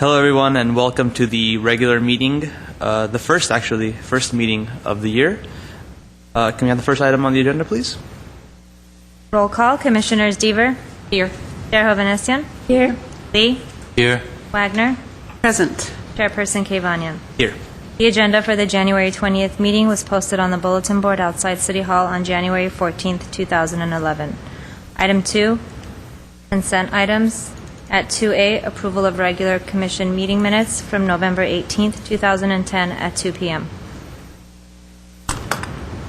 Hello, everyone, and welcome to the regular meeting, the first meeting of the year. Can we have the first item on the agenda, please? Roll call. Commissioners Deaver. Here. Chair Hovhannissian. Here. Lee. Here. Wagner. Present. Chairperson Kevanian. Here. The agenda for the January 20th meeting was posted on the bulletin board outside City Hall on January 14th, 2011. Item 2, consent items. At 2A, approval of regular commission meeting minutes from November 18th, 2010 at 2 p.m.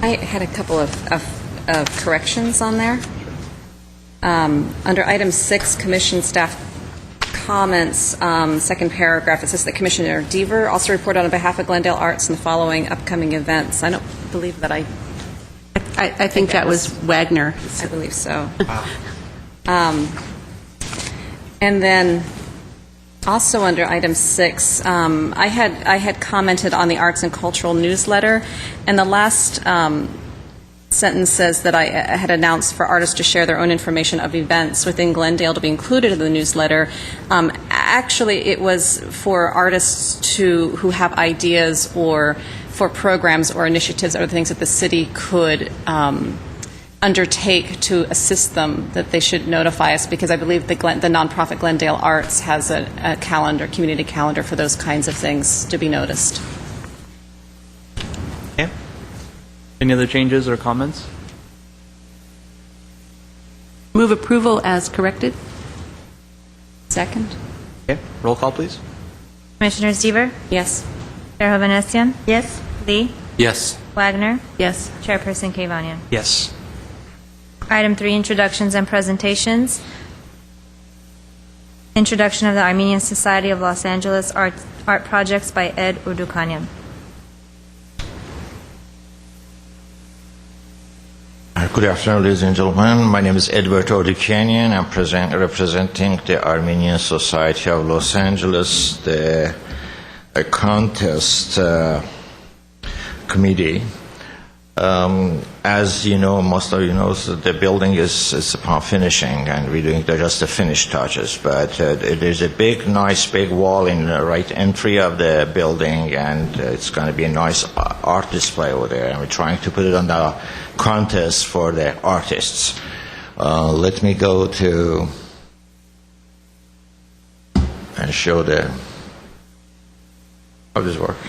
I had a couple of corrections on there. Under item 6, commission staff comments, second paragraph, it says that Commissioner Deaver also reported on behalf of Glendale Arts in the following upcoming events. I don't believe that I think that was Wagner. I believe so. And then also under item 6, I had commented on the arts and cultural newsletter, and the last sentence says that I had announced for artists to share their own information of events within Glendale to be included in the newsletter. Actually, it was for artists who have ideas or for programs or initiatives or things that the city could undertake to assist them, that they should notify us, because I believe the nonprofit Glendale Arts has a calendar, community calendar for those kinds of things to be noticed. Okay. Any other changes or comments? Move approval as corrected. Second? Okay. Roll call, please. Commissioners Deaver. Yes. Chair Hovhannissian. Yes. Lee. Yes. Wagner. Yes. Chairperson Kevanian. Yes. Item 3, introductions and presentations. Introduction of the Armenian Society of Los Angeles Art Projects by Ed Urdukanyan. Good afternoon, ladies and gentlemen. My name is Edward Ordukanian. I'm representing the Armenian Society of Los Angeles, the contest committee. As you know, most of you know, the building is upon finishing, and we're doing just the finished touches. But there's a nice big wall in the right entry of the building, and it's going to be a nice art display over there. And we're trying to put it on the contest for the artists. Let me go to and show how this works.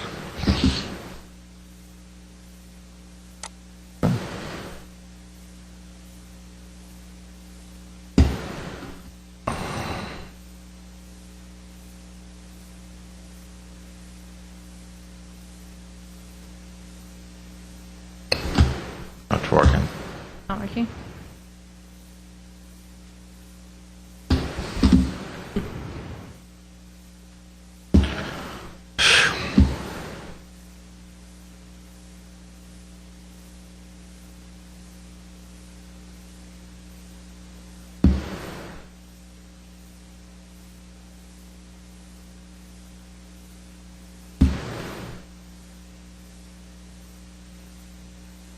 Not working. Not working?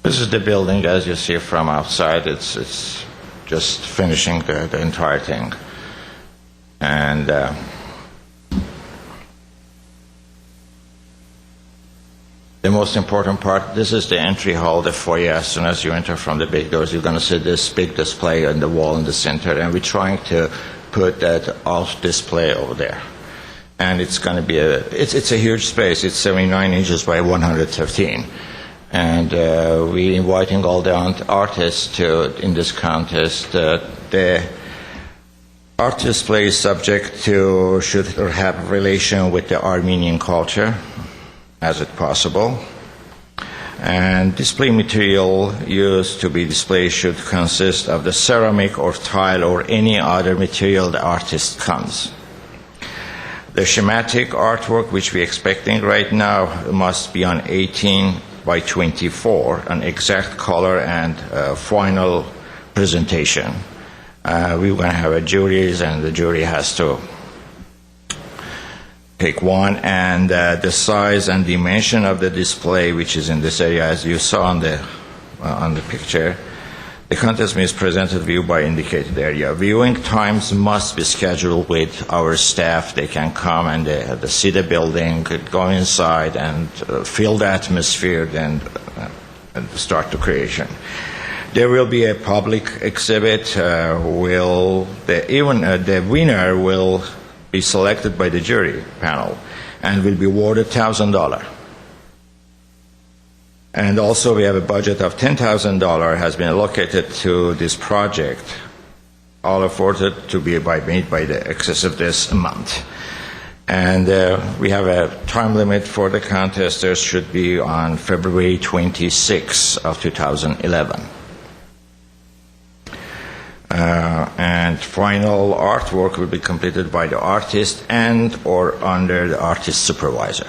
This is the building, as you see from outside. It's just finishing the entire thing. And the most important part, this is the entry hall, the foyer. As soon as you enter from the big doors, you're going to see this big display on the wall in the center. And we're trying to put that alt display over there. And it's going to be it's a huge space. It's 79 inches by 115. And we're inviting all the artists in this contest. The art display is should have relation with the Armenian culture, as it possible. And display material used to be displayed should consist of the ceramic or tile or any other material the artist comes. The schematic artwork, which we're expecting right now, must be on 18 by 24, an exact color and final presentation. We're going to have a juries, and the jury has to pick one. And the size and dimension of the display, which is in this area, as you saw on the picture, The contest means presented view by indicated area. Viewing times must be scheduled with our staff. They can come and they have to see the building, go inside and feel the atmosphere, then and start the creation. There will be a public exhibit. The winner will be selected by the jury panel and will be awarded $1,000. And also we have a budget of $10,000 has been allocated to this project, all afforded to be made by the excess of this month. And we have a time limit for the contest. There should be on February 26 of 2011. And final artwork will be completed by the artist and or under the artist supervising.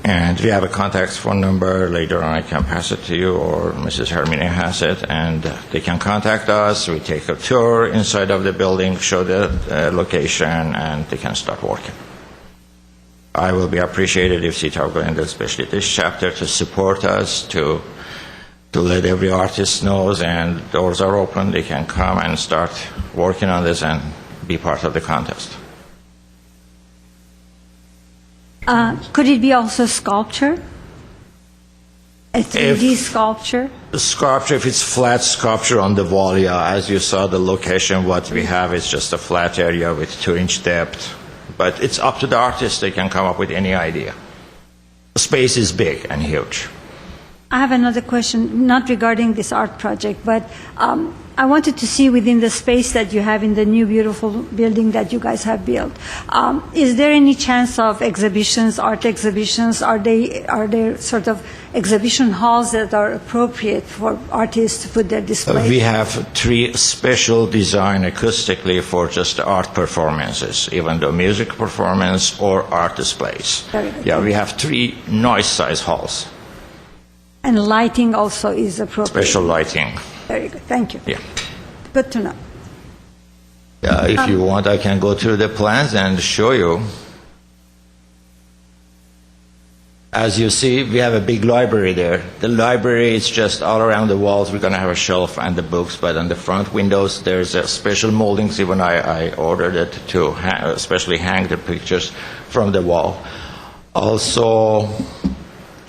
And we have a contact phone number. Later on I can pass it to you, or Mrs. Hermine has it, and they can contact us. We take a tour inside of the building, show the location, and they can start working. I will be appreciated if City of Glendale, especially this chapter, to support us, to let every artist knows, and doors are open. They can come and start working on this and be part of the contest. Could it be also sculpture? A 3D sculpture? The sculpture, if it's flat sculpture on the wall, yeah, as you saw the location, what we have is just a flat area with 2-inch depth. But it's up to the artist. They can come up with any idea. The space is big and huge. I have another question, not regarding this art project, but I wanted to see within the space that you have in the new beautiful building that you guys have built. Is there any chance of exhibitions, art exhibitions? Are there sort of exhibition halls that are appropriate for artists to put their displays? We have 3 special design acoustically for just art performances, even though music performance or art displays. Very good. Yeah, we have 3 noise size halls. And lighting also is appropriate? Special lighting. Very good, thank you. Yeah. Good to know. Yeah, if you want, I can go through the plans and show you. As you see, we have a big library there. The library is just all around the walls. We're going to have a shelf and the books, but on the front windows, there's a special moldings. Even I ordered it to especially hang the pictures from the wall. Also,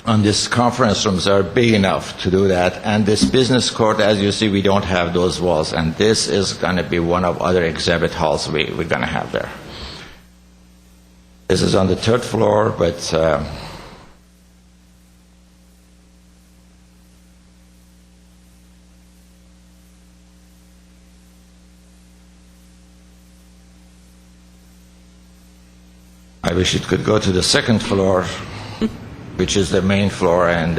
on this conference rooms are big enough to do that. And this business court, as you see, we don't have those walls. And this is going to be one of other exhibit halls we're going to have there. This is on the 3rd floor, but I wish it could go to the 2nd floor, which is the main floor, and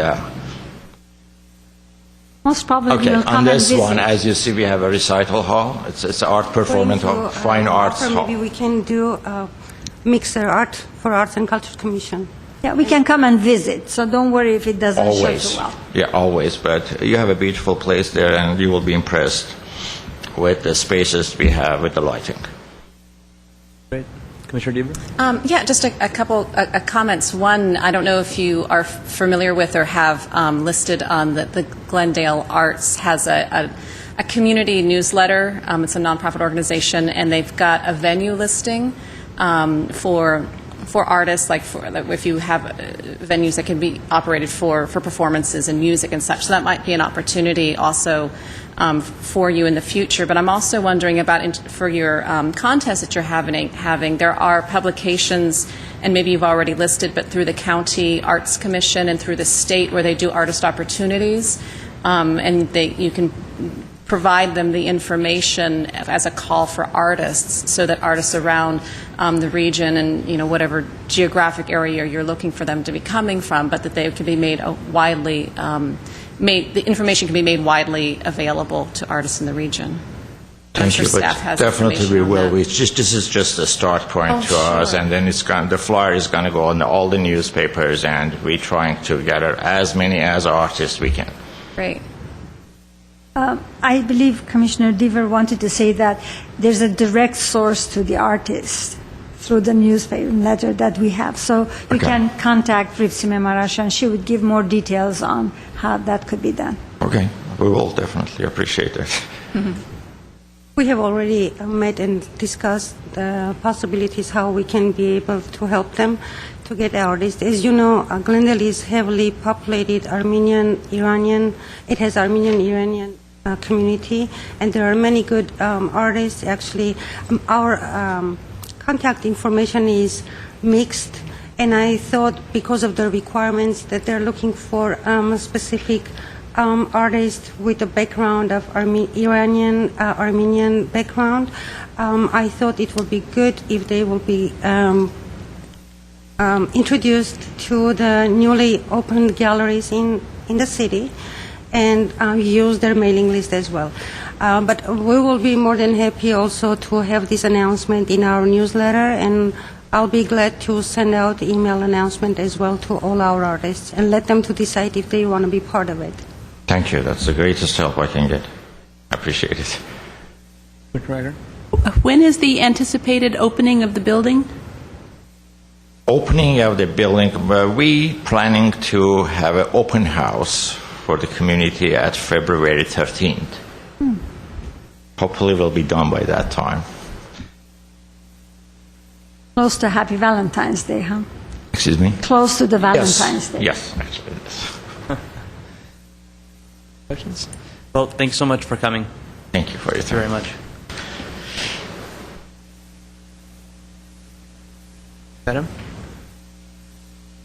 Most probably okay, we'll on come and this visit. one, as you see, we have a recital hall. It's an art performance hall, fine arts hall. Maybe we can do mixer art for Arts and Culture Commission. Yeah, we can come and visit, so don't worry if it doesn't show Always, too well. yeah, always. But you have a beautiful place there, and you will be impressed with the spaces we have with the lighting. Great. Commissioner Deaver? Yeah, just a couple comments. One, I don't know if you are familiar with or have listed on the Glendale Arts has a community newsletter. It's a nonprofit organization, and they've got a venue listing for artists, like if you have venues that can be operated for performances and music and such. So that might be an opportunity also for you in the future. But I'm also wondering about for your contest that you're having, there are publications, and maybe you've already listed, but through the County Arts Commission and through the state where they do artist opportunities, and you can provide them the information as a call for artists, so that artists around the region and whatever geographic area you're looking for them to be coming from, but that they can be made widely the information can be made widely available to artists in the region. Thank you, but definitely we will. This is just a start point to us, and then the flyer is going to go on all the newspapers, and we're trying to gather as many as artists we can. Great. I believe Commissioner Deaver wanted to say that there's a direct source to the artist through the newspaper letter that we have. So you can contact Rivsime Marash, and she would give more details on how that could be done. Okay, we will definitely appreciate it. We have already met and discussed the possibilities how we can be able to help them to get artists. As you know, Glendale is heavily populated Armenian, Iranian. It has Armenian, Iranian community, and there are many good artists. Actually, our contact information is mixed, and I thought because of the requirements that they're looking for a specific artist with a background of Iranian, Armenian background, I thought it would be good if they will be introduced to the newly opened galleries in the city and use their mailing list as well. But we will be more than happy also to have this announcement in our newsletter, and I'll be glad to send out email announcement as well to all our artists and let them to decide if they want to be part of it. Thank you. That's the greatest help I can get. I appreciate it. Writer? When is the anticipated opening of the building? Opening of the building, we planning to have an open house for the community at February 13th. Hopefully we'll be done by that time. Close to Happy Valentine's Day, huh? Excuse me? Close to the Valentine's Day. Yes, actually it is. Questions? Well, thanks so much for coming. Thank you for your Thank you time. very much. Madam?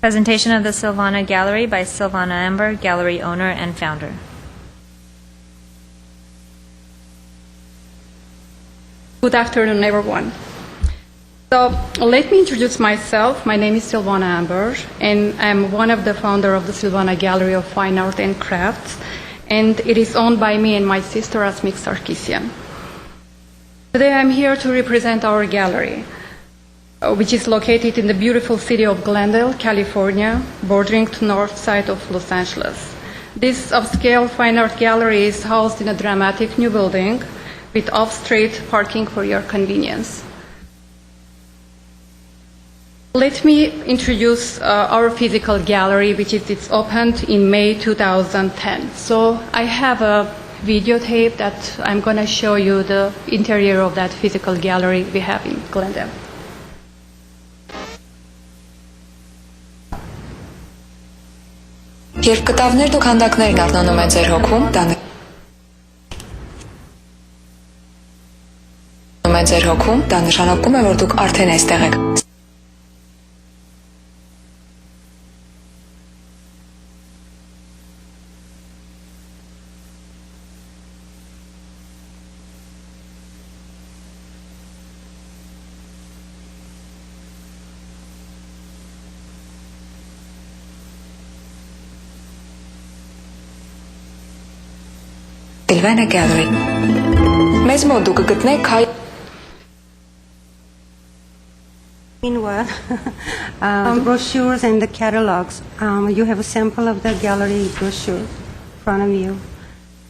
Presentation of the Silvana Gallery by Silvana Amber, gallery owner and founder. Good afternoon, everyone. So let me introduce myself. My name is Silvana Amber, and I'm one of the founder of the Silvana Gallery of Fine Art and Crafts, and it is owned by me and my sister, Asmik Sarkisian. Today I'm here to represent our gallery, which is located in the beautiful city of Glendale, California, bordering to north side of Los Angeles. This upscale fine art gallery is housed in a dramatic new building with off-street parking for your convenience. Let me introduce our physical gallery, which is opened in May 2010. So I have a videotape that I'm going to show you the interior of that physical gallery we have in Glendale. Երբ կտավներն ու քանդակներն արթնանում են ձեր հոգում, դա նշանակում է, որ դուք արդեն այստեղ եք։ Silvana Gallery. Մեզ մոտ դուք կգտնեք հայ Meanwhile, the brochures and the catalogs, you have a sample of the gallery brochure in front of you.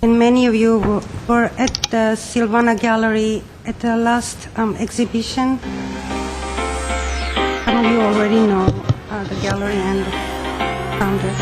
And many of you were at the Silvana Gallery at the last exhibition. Some of you already know the gallery and the founder.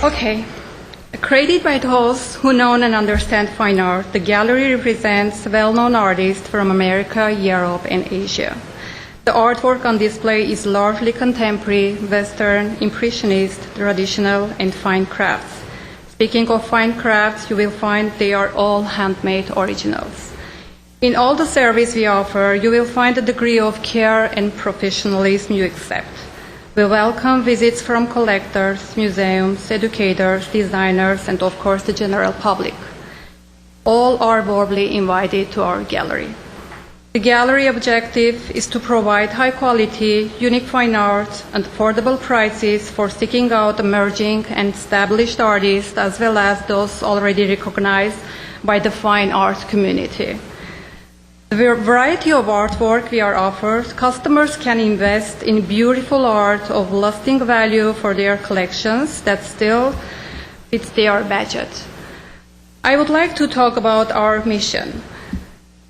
Okay. Created by those who know and understand fine art, the gallery represents well-known artists from America, Europe, and Asia. The artwork on display is largely contemporary, Western, Impressionist, traditional, and fine crafts. Speaking of fine crafts, you will find they are all handmade originals. In all the service we offer, you will find a degree of care and professionalism you accept. We welcome visits from collectors, museums, educators, designers, and of course the general public. All are warmly invited to our gallery. The gallery objective is to provide high-quality, unique fine art and affordable prices for seeking out emerging and established artists, as well as those already recognized by the fine art community. The variety of artwork we are offered, customers can invest in beautiful art of lasting value for their collections that still fits their budget. I would like to talk about our mission.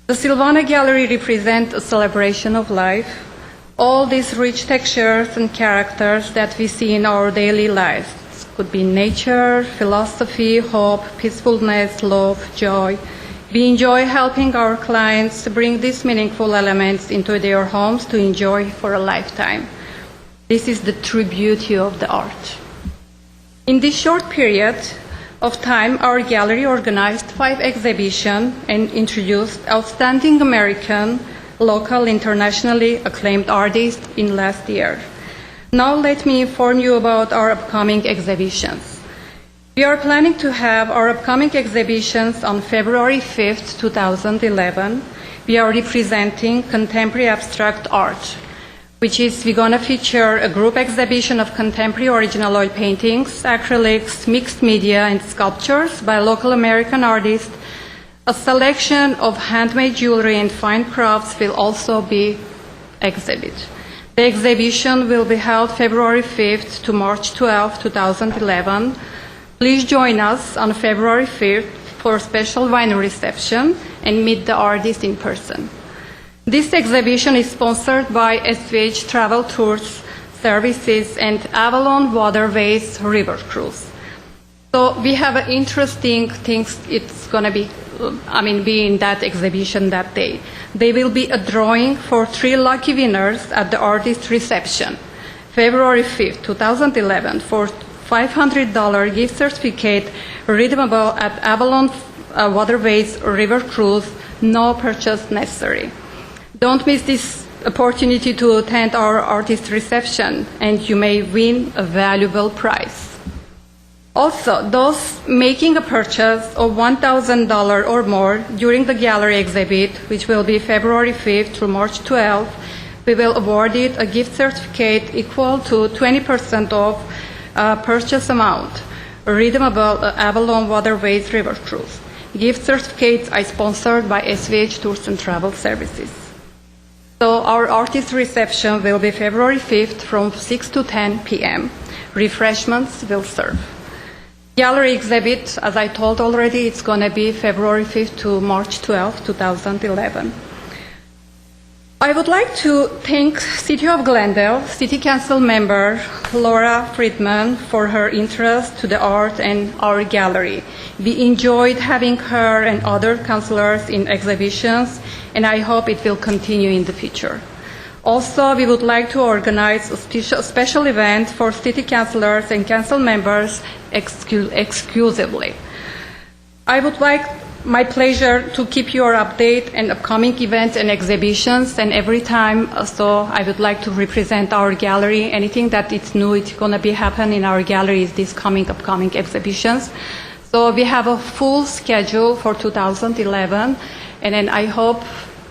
The Silvana Gallery represents a celebration of life, all these rich textures and characters that we see in our daily lives. It could be nature, philosophy, hope, peacefulness, love, joy. We enjoy helping our clients bring these meaningful elements into their homes to enjoy for a lifetime. This is the true beauty of the art. In this short period of time, our gallery organized 5 exhibitions and introduced outstanding American, local, internationally acclaimed artists in last year. Now let me inform you about our upcoming exhibitions. We are planning to have our upcoming exhibitions on February 5th, 2011. We are representing contemporary abstract art, which is we're going to feature a group exhibition of contemporary original oil paintings, acrylics, mixed media, and sculptures by local American artists. A selection of handmade jewelry and fine crafts will also be exhibited. The exhibition will be held February 5th to March 12th, 2011. Please join us on February 5th for a special wine reception and meet the artists in person. This exhibition is sponsored by SVH Travel Tours Services and Avalon Waterways River Cruise. So we have interesting things it's going to be in that exhibition that day. There will be a drawing for 3 lucky winners at the artist reception, February 5th, 2011, for $500 gift certificate redeemable at Avalon Waterways River Cruise, no purchase necessary. Don't miss this opportunity to attend our artist reception, and you may win a valuable prize. Also, those making a purchase of $1,000 or more during the gallery exhibit, which will be February 5th through March 12th, we will award it a gift certificate equal to 20% of purchase amount, redeemable Avalon Waterways River Cruise. Gift certificates are sponsored by SVH Tours and Travel Services. So our artist reception will be February 5th from 6 to 10 p.m. Refreshments will serve. Gallery exhibit, as I told already, it's going to be February 5th to March 12th, 2011. I would like to thank City of Glendale City Council member Laura Friedman for her interest to the art and our gallery. We enjoyed having her and other councilors in exhibitions, and I hope it will continue in the future. Also, we would like to organize a special event for city councilors and council members exclusively. I would like my pleasure to keep your update and upcoming events and exhibitions, and every time, so I would like to represent our gallery. Anything that is new, it's going to be happen in our gallery is these upcoming exhibitions. So we have a full schedule for 2011, and then I hope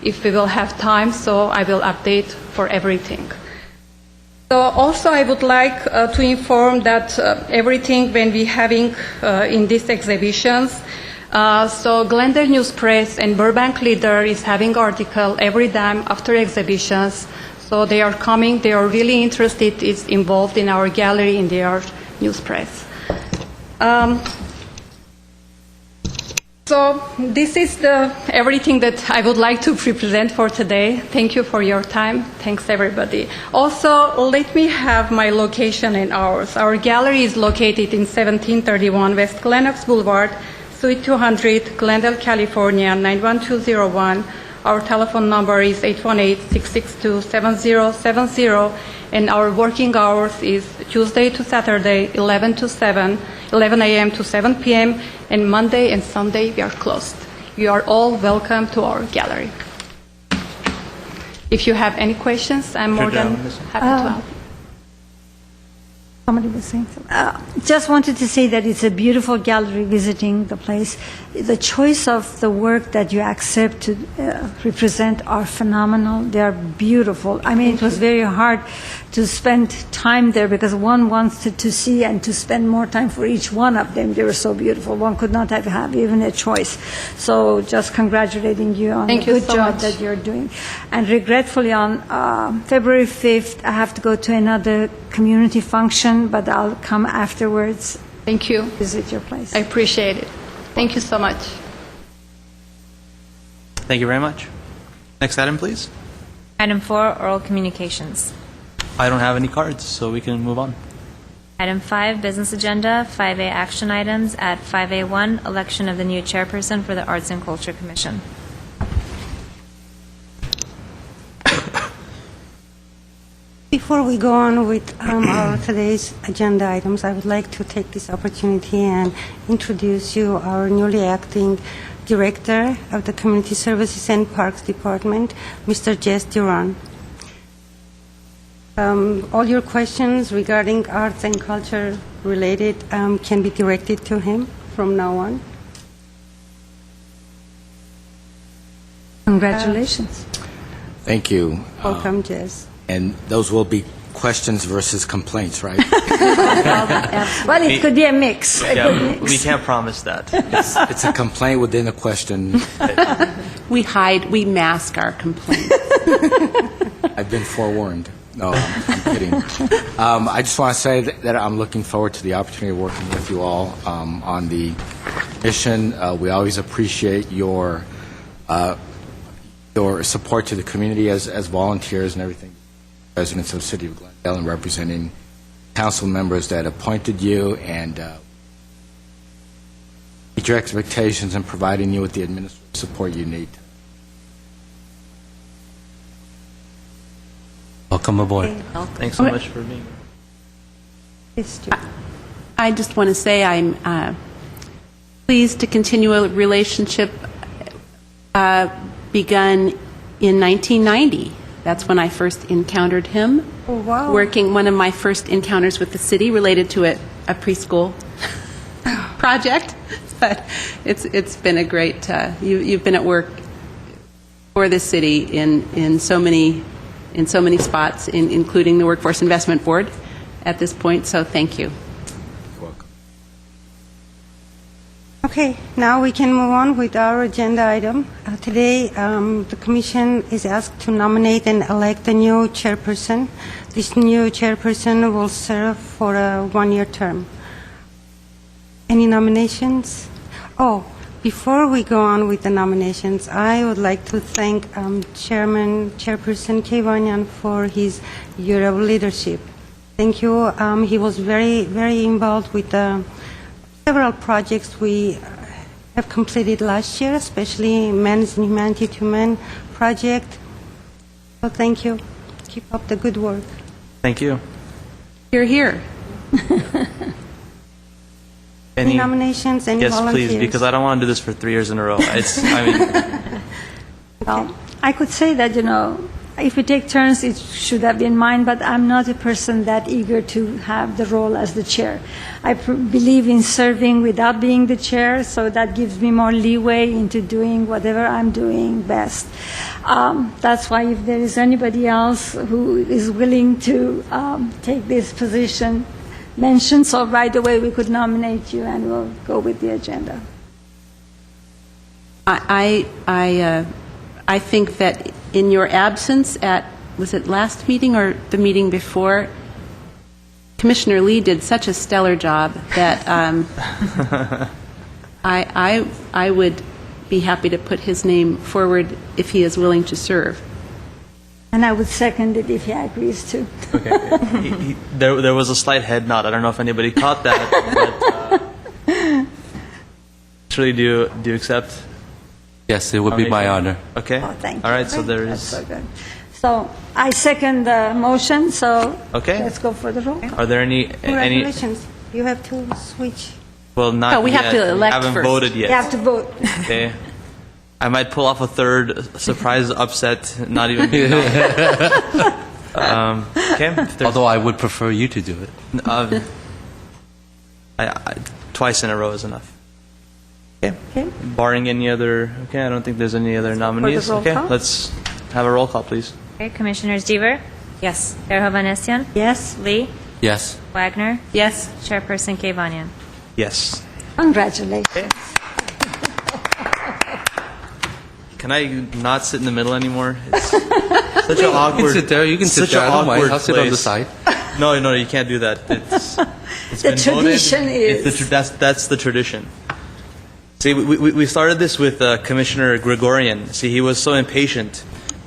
if we will have time, so I will update for everything. So also I would like to inform that everything when we having in these exhibitions, so Glendale News Press and Burbank Leader is having article every time after exhibitions. So they are coming, they are really interested, is involved in our gallery in their news press. So this is everything that I would like to present for today. Thank you for your time. Thanks, everybody. Also, let me have my location and hours. Our gallery is located in 1731 West Glenox Boulevard, Suite 200, Glendale, California, 91201. Our telephone number is 818-662-7070, and our working hours is Tuesday to Saturday, 11 a.m. to 7 p.m., and Monday and Sunday we are closed. You are all welcome to our gallery. If you have any questions, I'm more than happy to help. Somebody was saying something. Just wanted to say that it's a beautiful gallery visiting the place. The choice of the work that you accept to represent are phenomenal. They are beautiful. I mean, it was very hard to spend time there because one wants to see and to spend more time for each one of them. They were so beautiful. One could not have even a choice. So just congratulating you on Thank the you good so job much. that you're doing. And regretfully, on February 5th, I have to go to another community function, but I'll come afterwards, Thank you. visit your place. I appreciate it. Thank you so much. Thank you very much. Next item, please. Item 4, oral communications. I don't have any cards, so we can move on. Item 5, business agenda, 5A action items. At 5A1, election of the new chairperson for the Arts and Culture Commission. Before we go on with our today's agenda items, I would like to take this opportunity and introduce you our newly acting Director of the Community Services and Parks Department, Mr. Jess Duran. All your questions regarding arts and culture related can be directed to him from now on. Congratulations. Thank you. Welcome, Jess. And those will be questions versus complaints, right? Well, it could be a mix. A good Yeah, mix. we can't promise that. It's a complaint within a question. We mask our complaints. I've been forewarned. No, I'm kidding. I just want to say that I'm looking forward to the opportunity of working with you all on the mission. We always appreciate your support to the community as volunteers and everything. Residents of the City of Glendale and representing council members that appointed you and meet your expectations and providing you with the administrative support you need. Welcome aboard. Thanks so much for being here. Yes, Judy. I just want to say I'm pleased to continue a relationship begun in 1990. That's when I first encountered him. Oh, wow. Working, one of my first encounters with the city related to a preschool project. But it's been a great, you've been at work for the city in so many spots, including the Workforce Investment Board at this point, so thank you. You're welcome. Okay, now we can move on with our agenda item. Today, the Commission is asked to nominate and elect a new chairperson. This new chairperson will serve for a one-year term. Any nominations? Oh, before we go on with the nominations, I would like to thank Chairperson Kevanyan for his year of leadership. Thank you. He was very, very involved with several projects we have completed last year, especially Men's Humanity to Men project. So thank you. Keep up the good work. Thank you. You're here. Any nominations, any yes, volunteers? please, because I don't want to do this for 3 years in a row. Well, I could say that, if we take turns, it should have been mine, but I'm not a person that eager to have the role as the chair. I believe in serving without being the chair, so that gives me more leeway into doing whatever I'm doing best. That's why if there is anybody else who is willing to take this position, mention, so right away we could nominate you and we'll go with the agenda. I think that in your absence at, was it last meeting or the meeting before, Commissioner Lee did such a stellar job that I would be happy to put his name forward if he is willing to serve. And I would second it if he agrees to. Okay. There was a slight head nod. I don't know if anybody caught that. But, actually, do you accept? Yes, it would be my honor. Okay. Oh, thank you. All right. So there That's is. so good. So I second the motion, so Okay. let's go for the roll. Are there any? Congratulations. You have to switch. Well, not No, we yet. have to elect We haven't first. voted yet. You have to vote. Okay. I might pull off a third surprise upset, not even being nominated. Okay. If there's- Although I would prefer you to do it. Twice in a row is enough. Okay. Okay. Barring any other, okay, I don't think there's any other nominees. roll Okay, call. let's have a roll call, please. Okay, Commissioners Deaver, Yes. Terhovan-Essian, Yes, Lee, Yes. Wagner, Yes. Chairperson Kevanian. Yes. congratulations. Can I not sit in the middle anymore? It's such an awkward. You can sit there. You can sit such there. an I don't mind. awkward I'll sit on the place. side. No, you can't do that. It's The been voted. tradition It's is- that's the tradition. See, we started this with Commissioner Gregorian. See, he was so impatient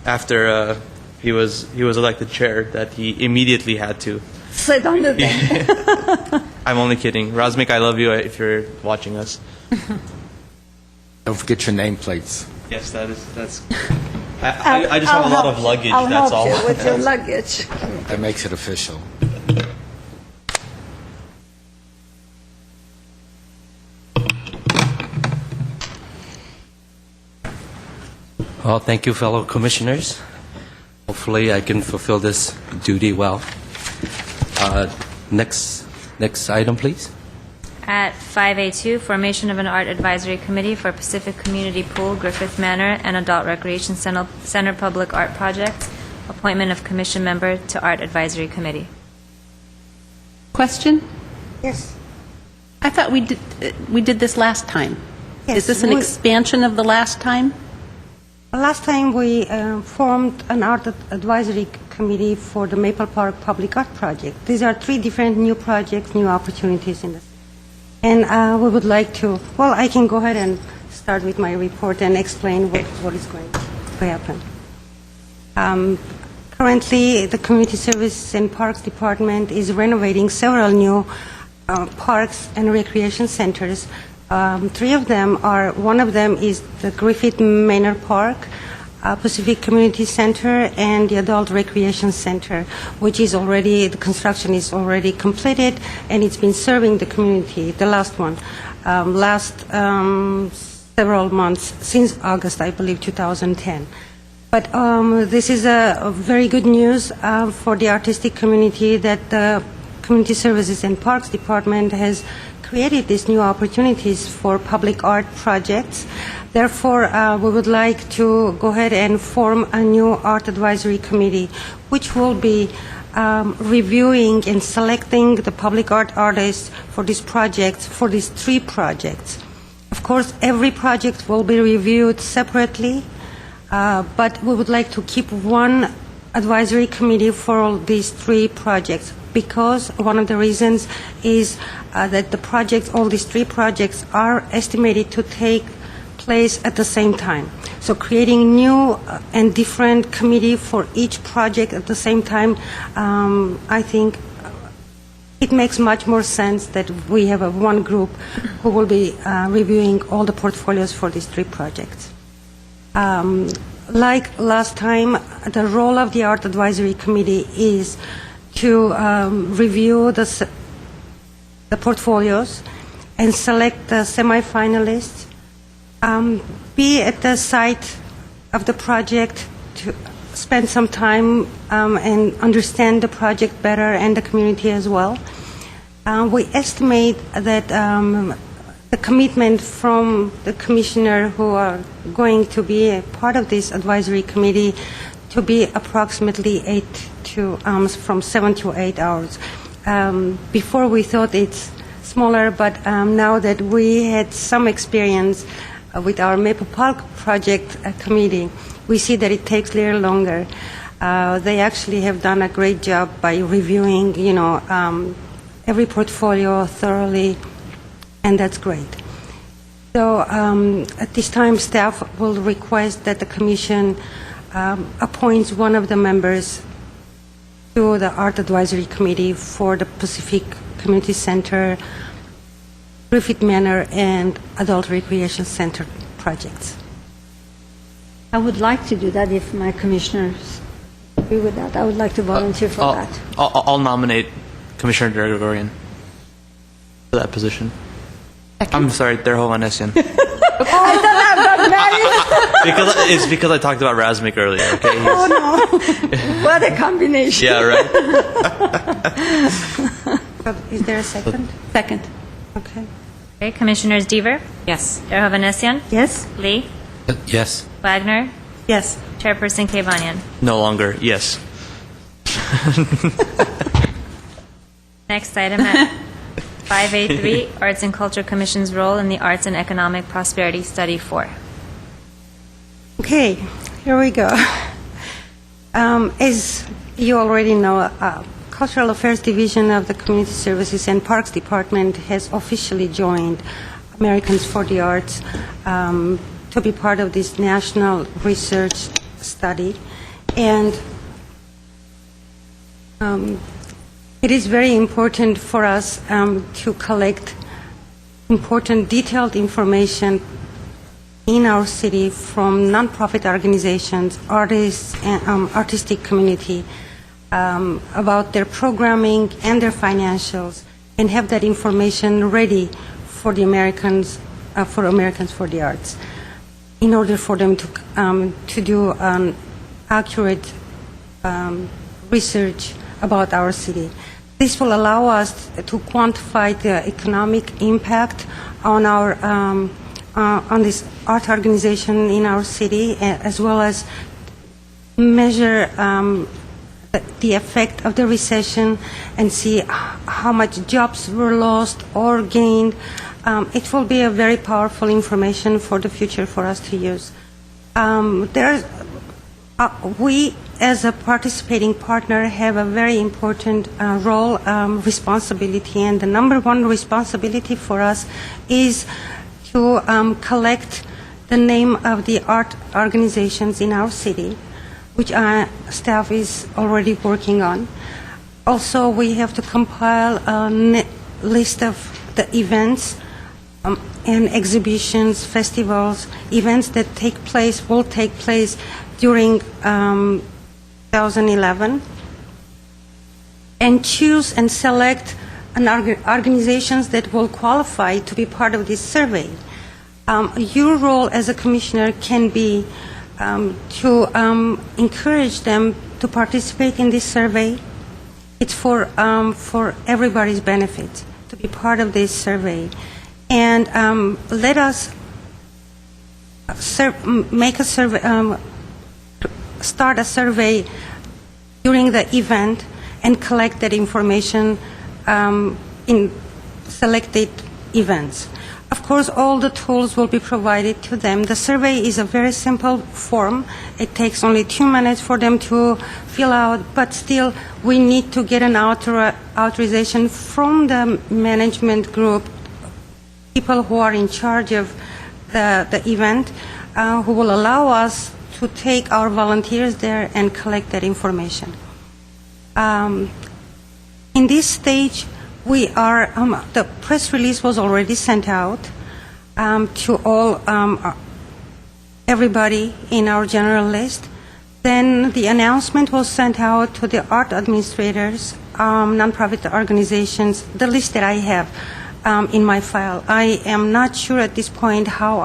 after he was elected chair that he immediately had to. Sit on the bench. I'm only kidding. Razmik, I love you if you're watching us. Don't forget your nameplates. Yes, that's. I just have a lot of luggage. I'll That's all. help you with your luggage. That makes it official. Well, thank you, fellow commissioners. Hopefully, I can fulfill this duty well. Next item, please. At 5A2, formation of an art advisory committee for Pacific Community Pool, Griffith Manor, and Adult Recreation Center Public Art Projects. Appointment of commission member to art advisory committee. Question? Yes. I thought we did this last time. Yes, Is this an we- expansion of the last time? Last time, we formed an art advisory committee for the Maple Park Public Art Project. These are 3 different new projects, new opportunities in this. And we would like to, well, I can go ahead and start with my report and explain what is going to happen. Currently, the Community Services and Parks Department is renovating several new parks and recreation centers. 3 of them are, one of them is the Griffith Manor Park, Pacific Community Center, and the Adult Recreation Center, which is already, the construction is already completed, and it's been serving the community, the last one, several months, since August, I believe, 2010. But this is a very good news for the artistic community that the Community Services and Parks Department has created these new opportunities for public art projects. Therefore, we would like to go ahead and form a new art advisory committee, which will be reviewing and selecting the public art artists for these projects, for these 3 projects. Of course, every project will be reviewed separately, but we would like to keep one advisory committee for all these 3 projects, because one of the reasons is that the projects, all these 3 projects, are estimated to take place at the same time. So creating new and different committee for each project at the same time, I think it makes much more sense that we have one group who will be reviewing all the portfolios for these 3 projects. Like last time, the role of the Art Advisory Committee is to review the portfolios and select the semifinalists, be at the site of the project to spend some time and understand the project better and the community as well. We estimate that the commitment from the commissioner who are going to be a part of this advisory committee to be approximately from 7 to 8 hours. Before we thought it's smaller, but now that we had some experience with our Maple Park project committee, we see that it takes a little longer. They actually have done a great job by reviewing, every portfolio thoroughly, and that's great. So at this time, staff will request that the commission appoints one of the members to the Art Advisory Committee for the Pacific Community Center, Griffith Manor, and Adult Recreation Center projects. I would like to do that if my commissioners agree with that. I would like to volunteer for that. I'll nominate Commissioner Gregorian for that position. I'm sorry, Terhovan-Essian. It's because I talked about Razmik earlier. Okay. Oh, no. What a combination. Yeah. Right. Is there a second? Second. Okay. Okay, Commissioners Deaver, Yes. Chair Hovhanessian, Yes? Lee, Yes. Wagner, Yes. Chairperson Kevanian. No longer. Yes. Next item at 5A3, Arts and Culture Commission's role in the Arts and Economic Prosperity Study 4. Okay, here we go. As you already know, Cultural Affairs Division of the Community Services and Parks Department has officially joined Americans for the Arts to be part of this national research study. And it is very important for us to collect important detailed information in our city from nonprofit organizations, artists, and artistic community about their programming and their financials, and have that information ready for the Americans for the Arts, in order for them to do an accurate research about our city. This will allow us to quantify the economic impact on our on this art organization in our city, as well as measure the effect of the recession and see how much jobs were lost or gained. It will be a very powerful information for the future for us to use. We, as a participating partner, have a very important role, responsibility, and the number one responsibility for us is to collect the name of the art organizations in our city, which our staff is already working on. Also, we have to compile a list of the events and exhibitions, festivals, events that will take place during 2011, and choose and select organizations that will qualify to be part of this survey. Your role as a commissioner can be to encourage them to participate in this survey. It's for everybody's benefit to be part of this survey. And let us make a survey, start a survey during the event and collect that information in selected events. Of course, all the tools will be provided to them. The survey is a very simple form. It takes only 2 minutes for them to fill out, but still we need to get an authorization from the management group, people who are in charge of the event, who will allow us to take our volunteers there and collect that information. In this stage, we are, the press release was already sent out to everybody in our general list. Then the announcement was sent out to the art administrators, nonprofit organizations, the list that I have in my file. I am not sure at this point how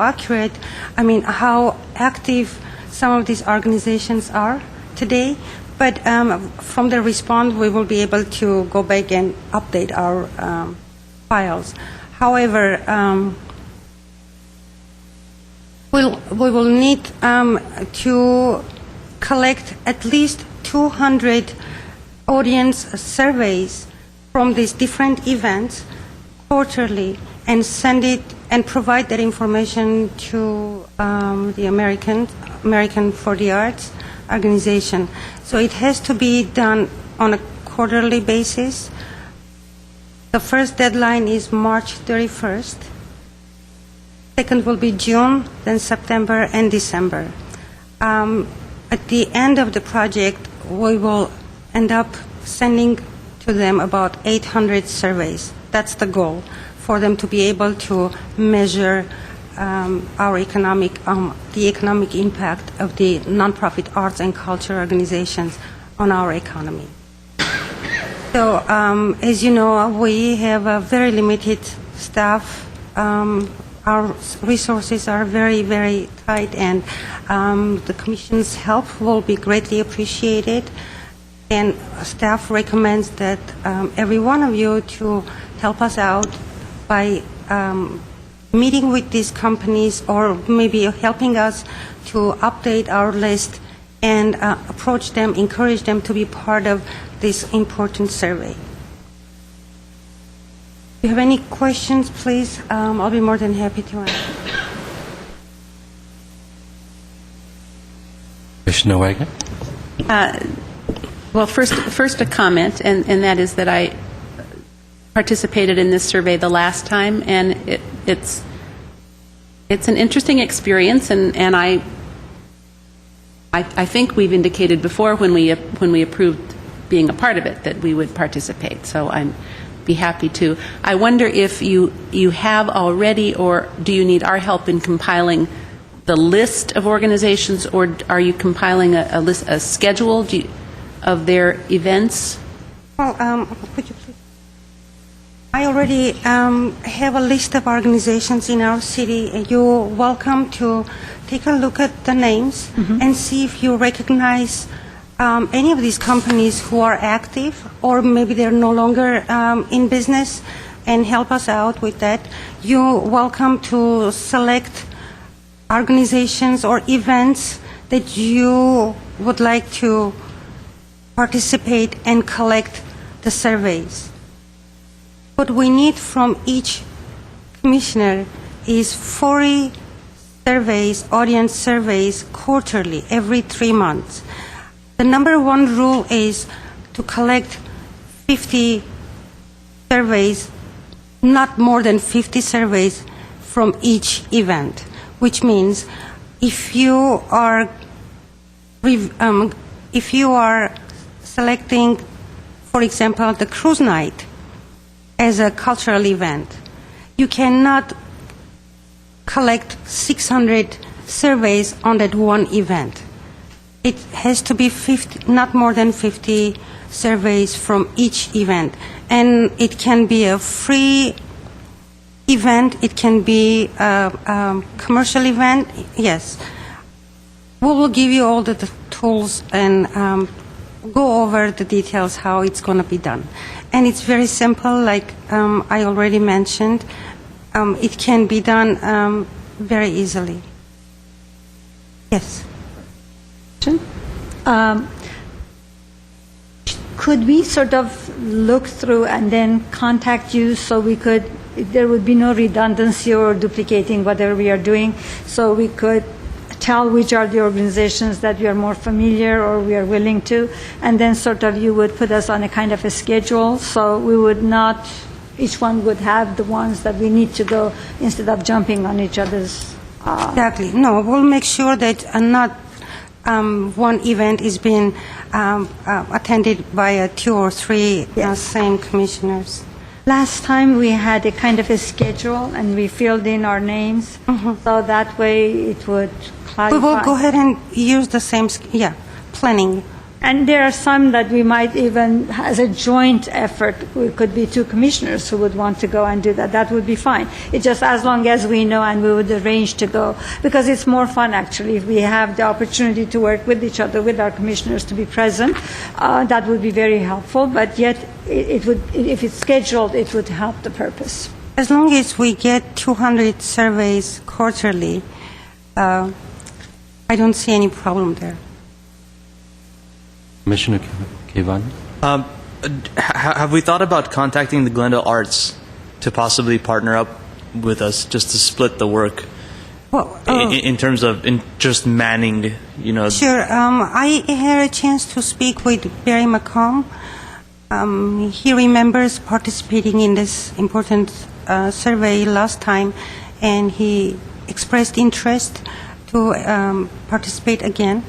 how active some of these organizations are today, but from the response, we will be able to go back and update our files. However, we will need to collect at least 200 audience surveys from these different events quarterly and send it and provide that information to the American for the Arts organization. So it has to be done on a quarterly basis. The first deadline is March 31st. Second will be June, then September and December. At the end of the project, we will end up sending to them about 800 surveys. That's the goal, for them to be able to measure the economic impact of the nonprofit arts and culture organizations on our economy. So, as you know, we have a very limited staff. our resources are very, very tight, and the Commission's help will be greatly appreciated. And staff recommends that every one of you to help us out by meeting with these companies, or maybe helping us to update our list and approach them, encourage them to be part of this important survey. If you have any questions, please, I'll be more than happy to answer. Commissioner Wagner? Well, first a comment, and that is that I participated in this survey the last time, and it's an interesting experience, and I think we've indicated before when we approved being a part of it that we would participate. So I'd be happy to. I wonder if you have already, or do you need our help in compiling the list of organizations, or are you compiling a schedule of their events? Well, could you please? I already have a list of organizations in our city. You're welcome to take a look at the names and see if you recognize any of these companies who are active, or maybe they're no longer in business, and help us out with that. You're welcome to select organizations or events that you would like to participate and collect the surveys. What we need from each commissioner is 40 surveys, audience surveys, quarterly, every 3 months. The number one rule is to collect 50 surveys, not more than 50 surveys from each event, which means if you are selecting, for example, the cruise night as a cultural event, you cannot collect 600 surveys on that one event. It has to be 50, not more than 50 surveys from each event. And it can be a free event, it can be a commercial event, yes. We will give you all the tools and go over the details how it's going to be done. And it's very simple, like I already mentioned. It can be done very easily. Yes. Could we sort of look through and then contact you so there would be no redundancy or duplicating whatever we are doing, so we could tell which are the organizations that we are more familiar or we are willing to, and then sort of you would put us on a kind of a schedule, so we would not, each one would have the ones that we need to go instead of jumping on each other's. Exactly. No, we'll make sure that not one event is being attended by 2 or 3 same commissioners. Last time we had a kind of a schedule and we filled in our names, so that way it would clarify. We will go ahead and use the same, planning. And there are some that we might even, as a joint effort, we could be 2 commissioners who would want to go and do that. That would be fine. It's just as long as we know and we would arrange to go, because it's more fun actually if we have the opportunity to work with each other, with our commissioners to be present. That would be very helpful, but yet it would, if it's scheduled, it would help the purpose. As long as we get 200 surveys quarterly, I don't see any problem there. Commissioner Kevan? Have we thought about contacting the Glendale Arts to possibly partner up with us just to split the work? Well, in terms of just manning, Sure. I had a chance to speak with Barry McComb. He remembers participating in this important survey last time, and he expressed interest to participate again.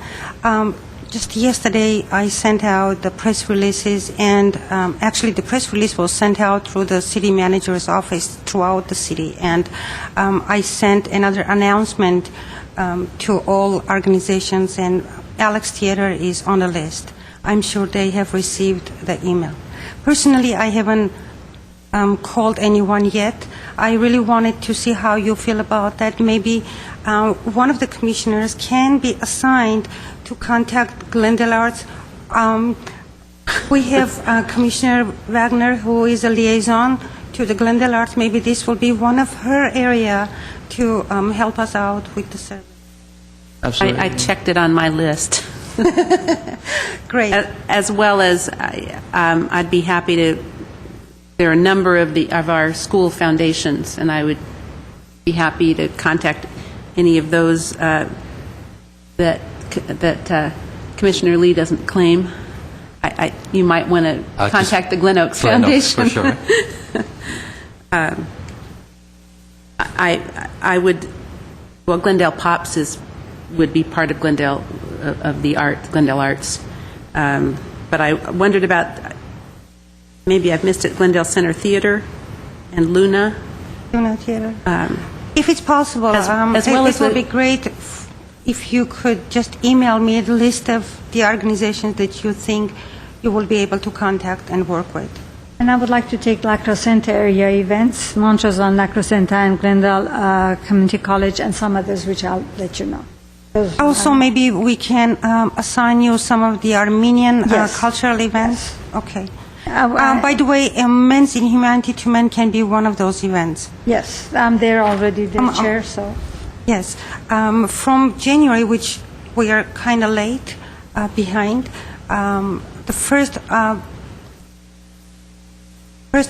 Just yesterday, I sent out the press releases, and actually the press release was sent out through the city manager's office throughout the city, and I sent another announcement to all organizations, and Alex Theater is on the list. I'm sure they have received the email. Personally, I haven't called anyone yet. I really wanted to see how you feel about that. Maybe one of the commissioners can be assigned to contact Glendale Arts. We have Commissioner Wagner, who is a liaison to the Glendale Arts. Maybe this will be one of her area to help us out with the survey. Absolutely. I checked it on my list. Great. As well as I'd be happy to. There are a number of our school foundations, and I would be happy to contact any of those that Commissioner Lee doesn't claim. You might want to contact the Glen Oaks Foundation. For sure. I would. Well, Glendale Pops would be part of Glendale Arts. But I wondered about, maybe I've missed it, Glendale Center Theater and Luna. Luna Theater. If it's possible, as well as it would be great if you could just email me the list of the organizations that you think you will be able to contact and work with. And I would like to take La Crescenta area events, Montrose on La Crescenta and Glendale Community College, and some others which I'll let you know. Also, maybe we can assign you some of the Armenian Yes. cultural events. Yes. Okay. By the way, Men's in Humanity to Men can be one of those events. Yes, I'm there already, the chair, so. Yes. From January, which we are kind of late behind, the first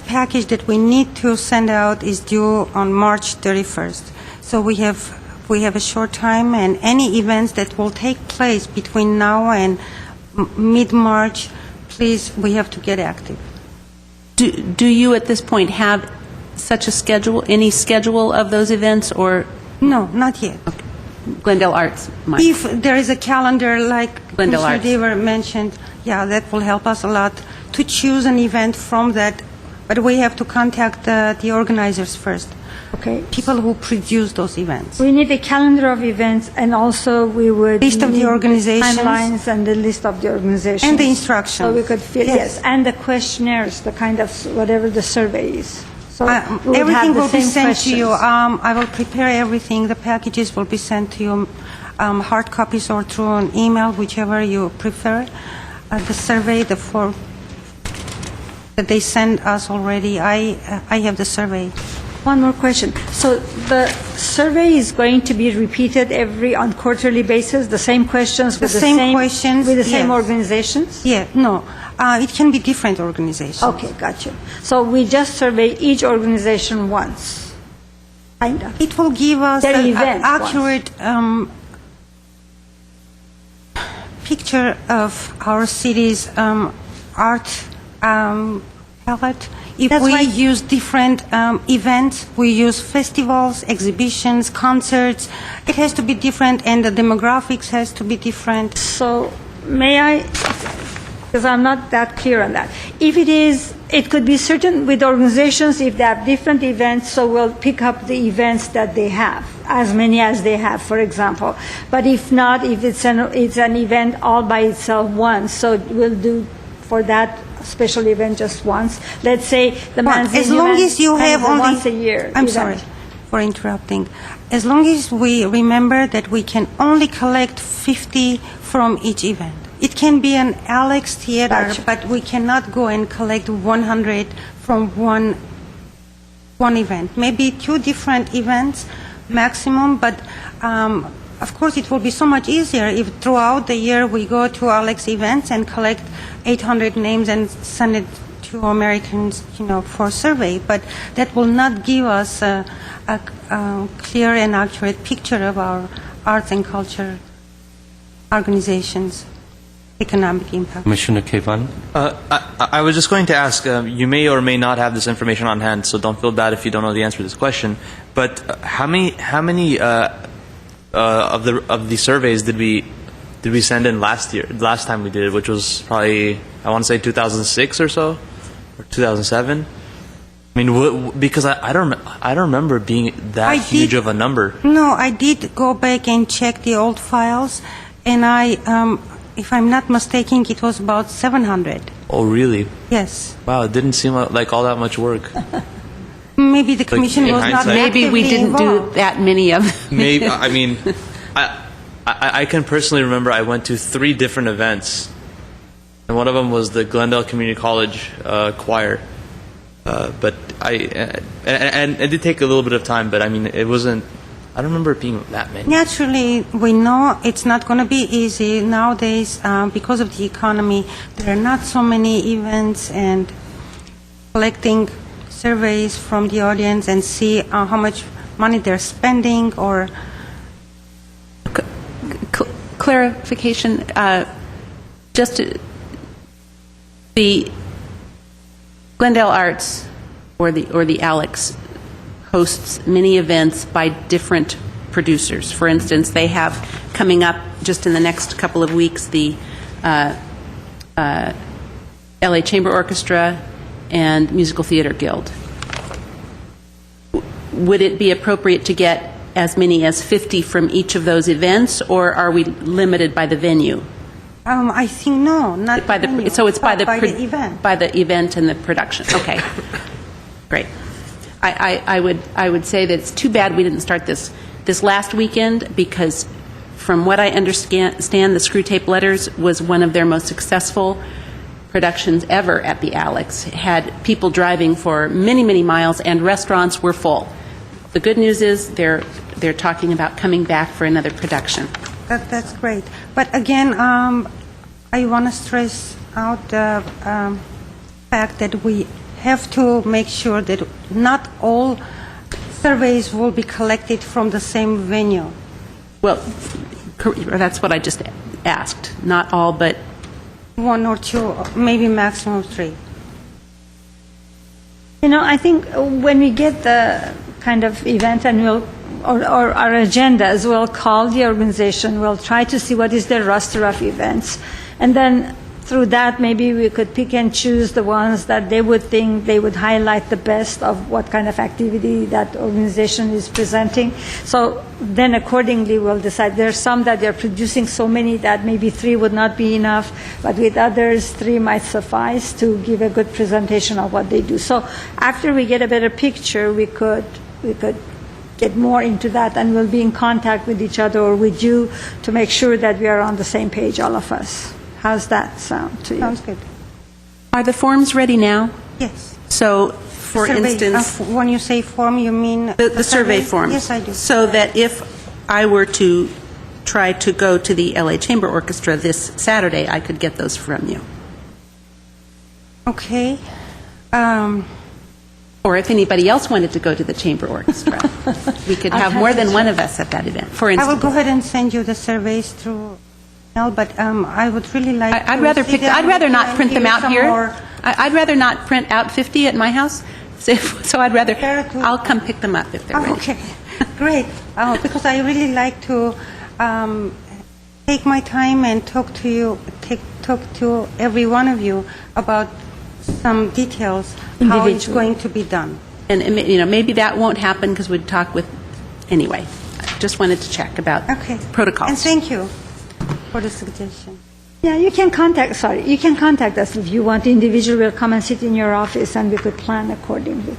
package that we need to send out is due on March 31st. So we have a short time, and any events that will take place between now and mid-March, please, we have to get active. Do you at this point have such a schedule, any schedule of those events, or No, not yet. Glendale Arts might? If there is a calendar like Glendale Mr. Arts. Deaver mentioned, yeah, that will help us a lot to choose an event from that. But we have to contact the organizers first, Okay. people who produce those events. We need a calendar of events, and also we would List of the need organizations. timelines and the list of the organizations. And the instructions. So we could fill, Yes. yes, and the questionnaires, the kind of, whatever the survey is. So we would Everything have the will be same sent to you. questions. I will prepare everything. The packages will be sent to you, hard copies or through an email, whichever you prefer. The survey, the form that they send us already, I have the survey. One more question. So the survey is going to be repeated on quarterly basis, the same questions with The same questions, with the same yes. organizations? Yeah, no, it can be different organizations. Okay, got you. So we just survey each organization once, kind of. It will give us Their an event accurate picture of our city's art palette. If That's we why- use different events, we use festivals, exhibitions, concerts, it has to be different, and the demographics has to be different. So may I, because I'm not that clear on that. If it could be certain with organizations, if they have different events, so we'll pick up the events that they have, as many as they have, for example. But if not, if it's an event all by itself once, so we'll do for that special event just once. Let's say the man's As long as you have only once a year. I'm event. sorry for interrupting. As long as we remember that we can only collect 50 from each event. It can be an Alex Theater, Gotcha. but we cannot go and collect 100 from one event. Maybe 2 different events maximum, but of course it will be so much easier if throughout the year we go to Alex events and collect 800 names and send it to Americans, for survey. But that will not give us a clear and accurate picture of our arts and culture organizations' economic impact. Commissioner Kevan? I was just going to ask, you may or may not have this information on hand, so don't feel bad if you don't know the answer to this question, but how many of the surveys did we send in last time we did it, which was probably, I want to say 2006 or so, or 2007? I mean, because I don't remember being that huge of a number. No, I did go back and check the old files, and if I'm not mistaken, it was about 700. Oh, really? Yes. Wow, it didn't seem like all that much work. maybe the commission in was not hindsight- Maybe we actively didn't involved. do that many of them. Maybe, I mean, I can personally remember I went to 3 different events, and one of them was the Glendale Community College choir. But and it did take a little bit of time, but I mean, it wasn't, I don't remember it being that many. Naturally, we know it's not going to be easy nowadays because of the economy. There are not so many events, and collecting surveys from the audience and see how much money they're spending or Clarification, the Glendale Arts or the Alex hosts many events by different producers. For instance, they have coming up just in the next couple of weeks the LA Chamber Orchestra and Musical Theater Guild. Would it be appropriate to get as many as 50 from each of those events, or are we limited by the venue? I think no, not By the, venue, so it's by but the, by the event. by the event and the production. Okay, great. I would say that it's too bad we didn't start this last weekend, because from what I understand, the Screw Tape Letters was one of their most successful productions ever at the Alex. It had people driving for many, many miles, and restaurants were full. The good news is they're talking about coming back for another production. That's great. But again, I want to stress out the fact that we have to make sure that not all surveys will be collected from the same venue. Well, that's what I just asked. Not all, but 1 or 2, maybe maximum 3. You know, I think when we get the kind of event and or our agendas, we'll call the organization, we'll try to see what is their roster of events. And then through that, maybe we could pick and choose the ones that they would think they would highlight the best of what kind of activity that organization is presenting. So then accordingly, we'll decide. There are some that they're producing so many that maybe 3 would not be enough, but with others, 3 might suffice to give a good presentation of what they do. So after we get a better picture, we could get more into that, and we'll be in contact with each other or with you to make sure that we are on the same page, all of us. How's that sound to you? Sounds good. are the forms ready now? Yes. So, for Survey, instance, when you say form, you mean the survey forms. Yes, I do. So that if I were to try to go to the LA Chamber Orchestra this Saturday, I could get those from you. Okay. Or if anybody else wanted to go to the Chamber Orchestra, we could have more than one of us at that event. For I instance, will go ahead and send you the surveys through email, but I would really like I'd to rather sit down I'd rather with you not and print them hear out some here. more. I'd rather not print out 50 at my house. So I'd rather I'll come pick them up if they're ready. Okay, great. Because I really like to take my time and talk to you, talk to every one of you about some details, how it's going to be done. And you know, maybe that won't happen because we'd talk with anyway. Just wanted to check about protocols. And thank you for the suggestion. Yeah, you can contact us if you want. Individually, we'll come and sit in your office, and we could plan accordingly.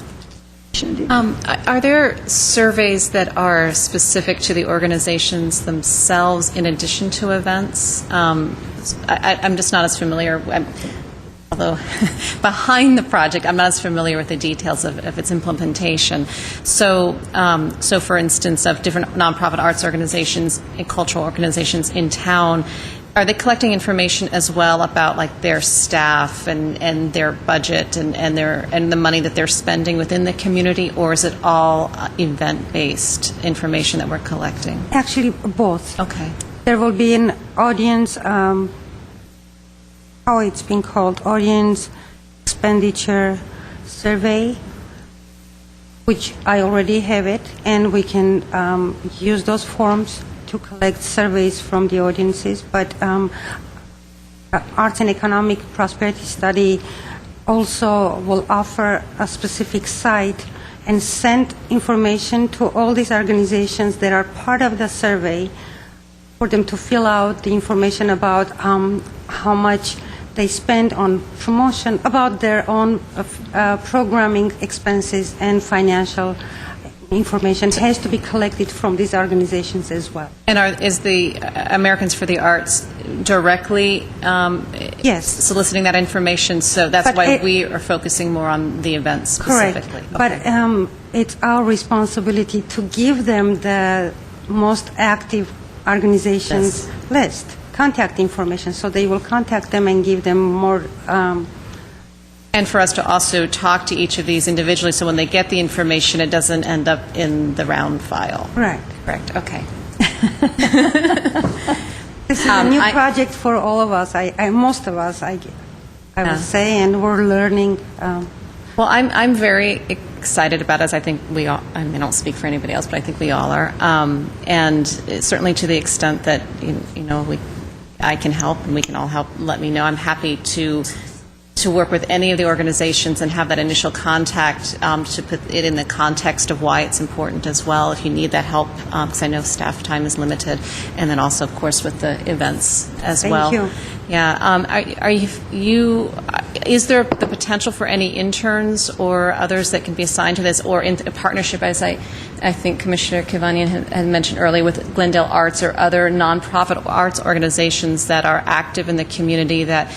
Are there surveys that are specific to the organizations themselves in addition to events? I'm just not as familiar, although behind the project, I'm not as familiar with the details of its implementation. So for instance, of different nonprofit arts organizations and cultural organizations in town, are they collecting information as well about like their staff and their budget and the money that they're spending within the community, or is it all event-based information that we're collecting? Actually, both. Okay. There will be an audience, how it's being called, audience expenditure survey, which I already have it, and we can use those forms to collect surveys from the audiences. But Arts and Economic Prosperity Study also will offer a specific site and send information to all these organizations that are part of the survey for them to fill out the information about how much they spend on promotion, about their own programming expenses and financial information has to be collected from these organizations as well. And is the Americans for the Arts directly Yes. soliciting that information? So that's But why we are focusing more on the events specifically. Correct. But it's our responsibility to give them the most active organizations list, contact information, so they will contact them and give them more. And for us to also talk to each of these individually, so when they get the information, it doesn't end up in the round file. Right. Correct, okay. This is a new project for all of us. Most of us, I would say, and we're learning. Well, I'm very excited about it, as I think we all, I mean, I don't speak for anybody else, but I think we all are. And certainly to the extent that, I can help and we can all help, let me know. I'm happy to work with any of the organizations and have that initial contact to put it in the context of why it's important as well, if you need that help, because I know staff time is limited, and then also, of course, with the events as well. Thank you. Yeah. Is there the potential for any interns or others that can be assigned to this, or in a partnership, as I think Commissioner Kivanian had mentioned earlier, with Glendale Arts or other nonprofit arts organizations that are active in the community that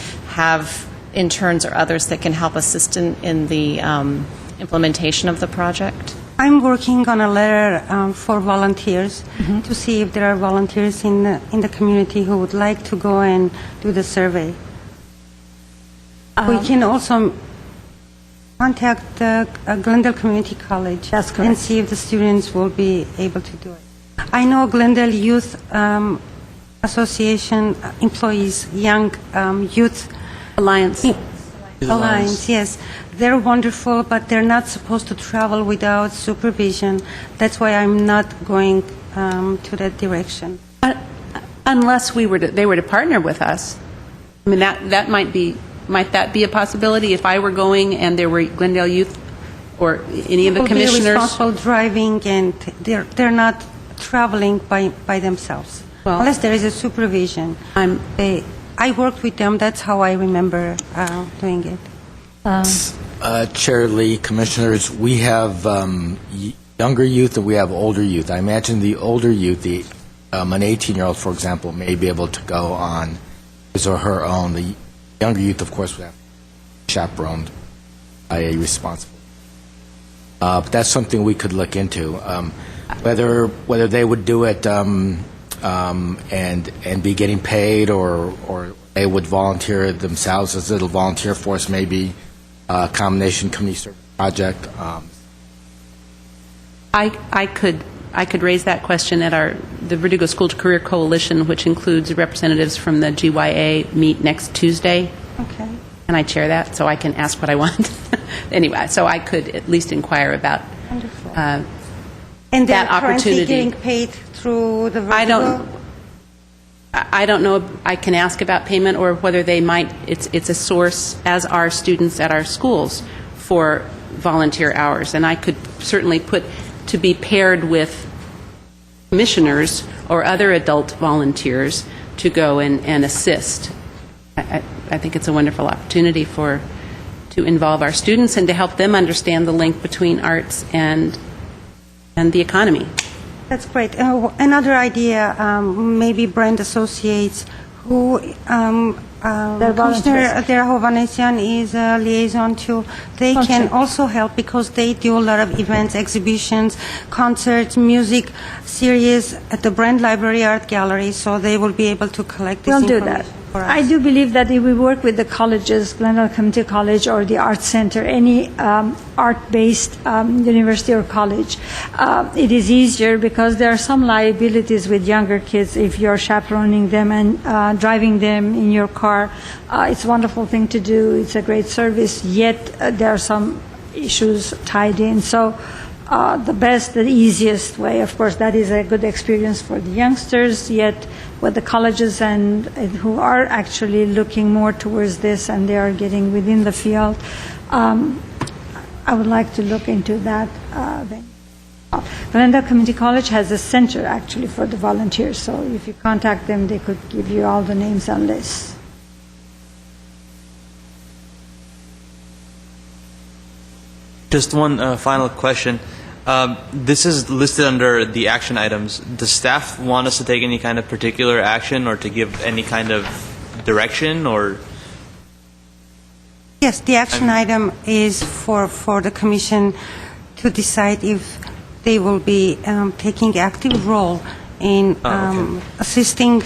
have interns or others that can help assist in the implementation of the project? I'm working on a letter for volunteers to see if there are volunteers in the community who would like to go and do the survey. We can also contact the Glendale Community College and see if the students will be able to do it. I know Glendale Youth Association employees, Young Youth Alliance. Alliance, yes. They're wonderful, but they're not supposed to travel without supervision. That's why I'm not going to that direction. Unless they were to partner with us. I mean, that might that be a possibility if I were going and there were Glendale Youth or any of the commissioners? People be responsible driving, and they're not traveling by themselves. Well, unless there is a supervision. I worked with them. That's how I remember doing it. Chair Lee, Commissioners, we have younger youth and we have older youth. I imagine the older youth, an 18-year-old, for example, may be able to go on his or her own. The younger youth, of course, would have to be chaperoned by a responsible. But that's something we could look into. Whether they would do it and be getting paid, or they would volunteer themselves as a little volunteer force, maybe a combination community service project. I could raise that question at the Verdugo School to Career Coalition, which includes representatives from the GYA, meet next Tuesday. Okay. And I chair that, so I can ask what I want. Anyway, so I could at least inquire about and that they're currently opportunity. getting paid through the Verdugo? I don't know if I can ask about payment or whether they might, it's a source, as are students at our schools, for volunteer hours. And I could certainly put to be paired with commissioners or other adult volunteers to go and assist. I think it's a wonderful opportunity to involve our students and to help them understand the link between arts and the economy. That's great. Another idea, maybe brand associates who Commissioner Hovanesian is a liaison to. They can also help because they do a lot of events, exhibitions, concerts, music series at the Brand Library Art Gallery, so they will be able to collect this information. We'll do that. I do believe that if we work with the colleges, Glendale Community College or the Arts Center, any art-based university or college, it is easier because there are some liabilities with younger kids if you're chaperoning them and driving them in your car. It's a wonderful thing to do. It's a great service, yet there are some issues tied in. So the easiest way, of course, that is a good experience for the youngsters, yet with the colleges and who are actually looking more towards this and they are getting within the field, I would like to look into that. Glendale Community College has a center actually for the volunteers, so if you contact them, they could give you all the names and lists. Just one final question. This is listed under the action items. Does staff want us to take any kind of particular action or to give any kind of direction or? Yes, the action item is for the commission to decide if they will be taking active role in assisting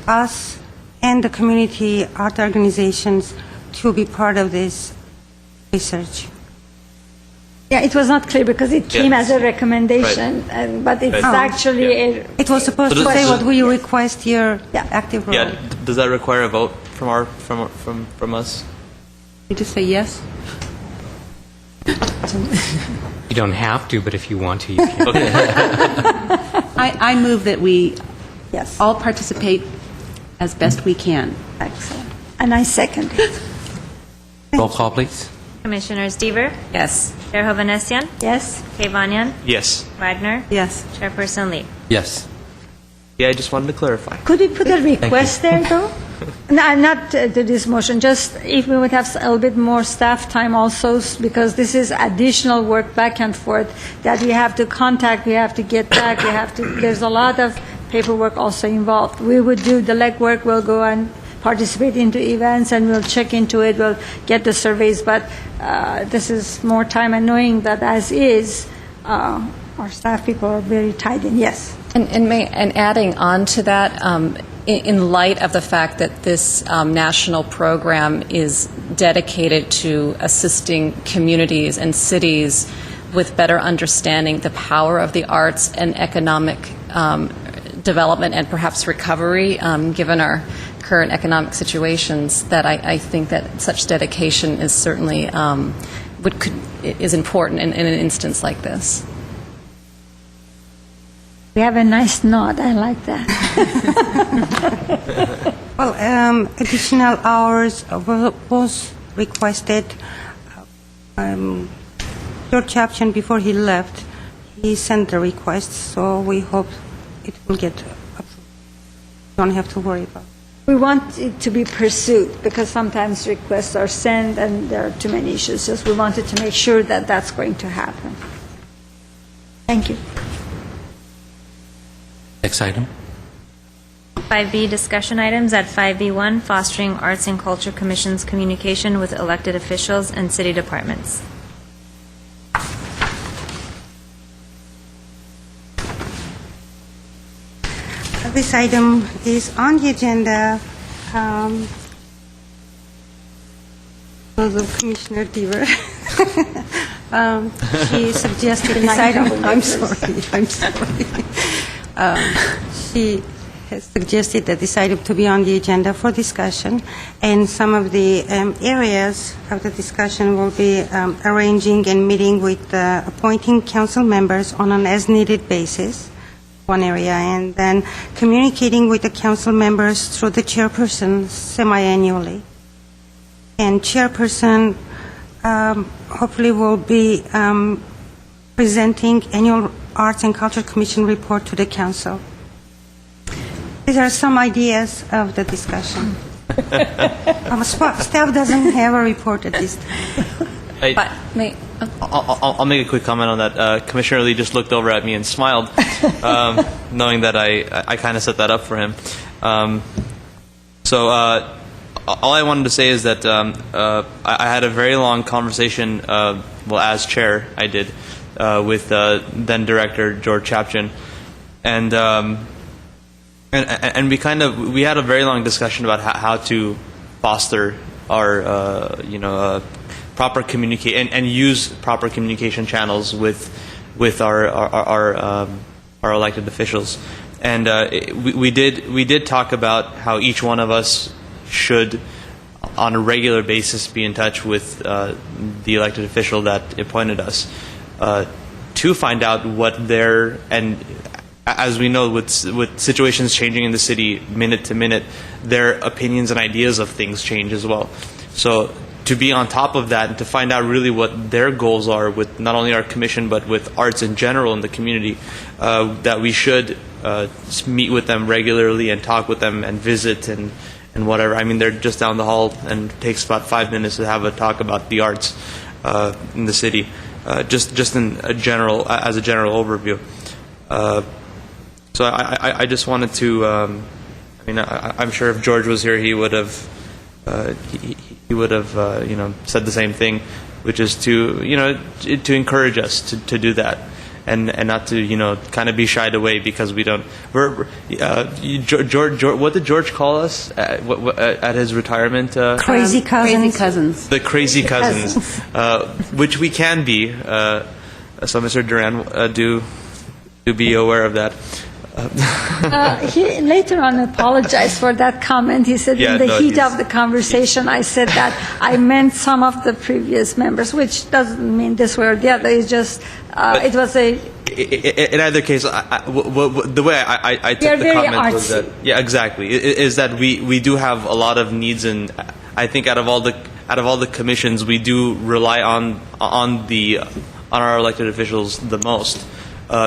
us and the community art organizations to be part of this research. Yeah, it was not clear because it came Yes. as a recommendation, but it's Right. actually a It was supposed So to does- say does- what we request your active role. Yeah. Does that require a vote from us? You just say yes? You don't have to, but if you want to, you can. Okay. I move that we yes. all participate as best we can. Excellent. And I second it. Roll call, please. Commissioners Deaver, Yes. Chair Hovhanessian, Yes. Kevanyan, Yes. Wagner, Yes. Chairperson Lee. Yes. Yeah, I just wanted to clarify. Could we put a request there, though? No, not to this motion, just if we would have a little bit more staff time also, because this is additional work back and forth that we have to contact, we have to get back, there's a lot of paperwork also involved. We would do the legwork, we'll go and participate into events, and we'll check into it, we'll get the surveys, but this is more time, and knowing that as is, our staff people are very tied in, yes. And adding on to that, in light of the fact that this national program is dedicated to assisting communities and cities with better understanding the power of the arts and economic development and perhaps recovery, given our current economic situations, that I think that such dedication is certainly is important in an instance like this. We have a nice nod, I like that. Well, additional hours was requested. George Chapchin, before he left, he sent the request, so we hope it will get approved. Don't have to worry about it. We want it to be pursued, because sometimes requests are sent and there are too many issues. Just we wanted to make sure that that's going to happen. Thank you. Next item. 5B, discussion items. At 5B1, fostering Arts and Culture Commission's communication with elected officials and city departments. This item is on the agenda because of Commissioner Deaver. She suggested this item. I'm sorry. She has suggested that this item to be on the agenda for discussion, and some of the areas of the discussion will be arranging and meeting with appointing council members on an as-needed basis, one area, and then communicating with the council members through the chairperson semi-annually. And chairperson hopefully will be presenting annual Arts and Culture Commission report to the council. These are some ideas of the discussion. Staff doesn't have a report at this time. But I'll make a quick comment on that. Commissioner Lee just looked over at me and smiled, knowing that I kind of set that up for him. So all I wanted to say is that I had a very long conversation, well, as chair, I did, with then director George Chapchin, and we had a very long discussion about how to foster our proper communicate and use proper communication channels with our elected officials, and we did talk about how each one of us should on a regular basis be in touch with the elected official that appointed us to find out what their, and as we know, with situations changing in the city minute to minute, their opinions and ideas of things change as well. So to be on top of that and to find out really what their goals are with not only our commission but with arts in general in the community, that we should meet with them regularly and talk with them and visit and whatever. I mean, they're just down the hall and it takes about 5 minutes to have a talk about the arts. in the city. Just in a general, as a general overview. So I just wanted to. I'm sure if George was here, he would have. He would have said the same thing, which is to to encourage us to do that. And not to kind of be shied away because we don't. George, what did George call us at his retirement? Crazy cousins. Crazy cousins. The crazy cousins, which we can be. So, Mr. Duran, do be aware of that. He later on apologized for that comment. He said in the heat of the conversation, I said that I meant some of the previous members, which doesn't mean this way or the other. It's just, it was a... In either case, the way I took the comment was that... Yeah, exactly. Is that we do have a lot of needs, and I think out of all the commissions, we do rely on our elected officials the most.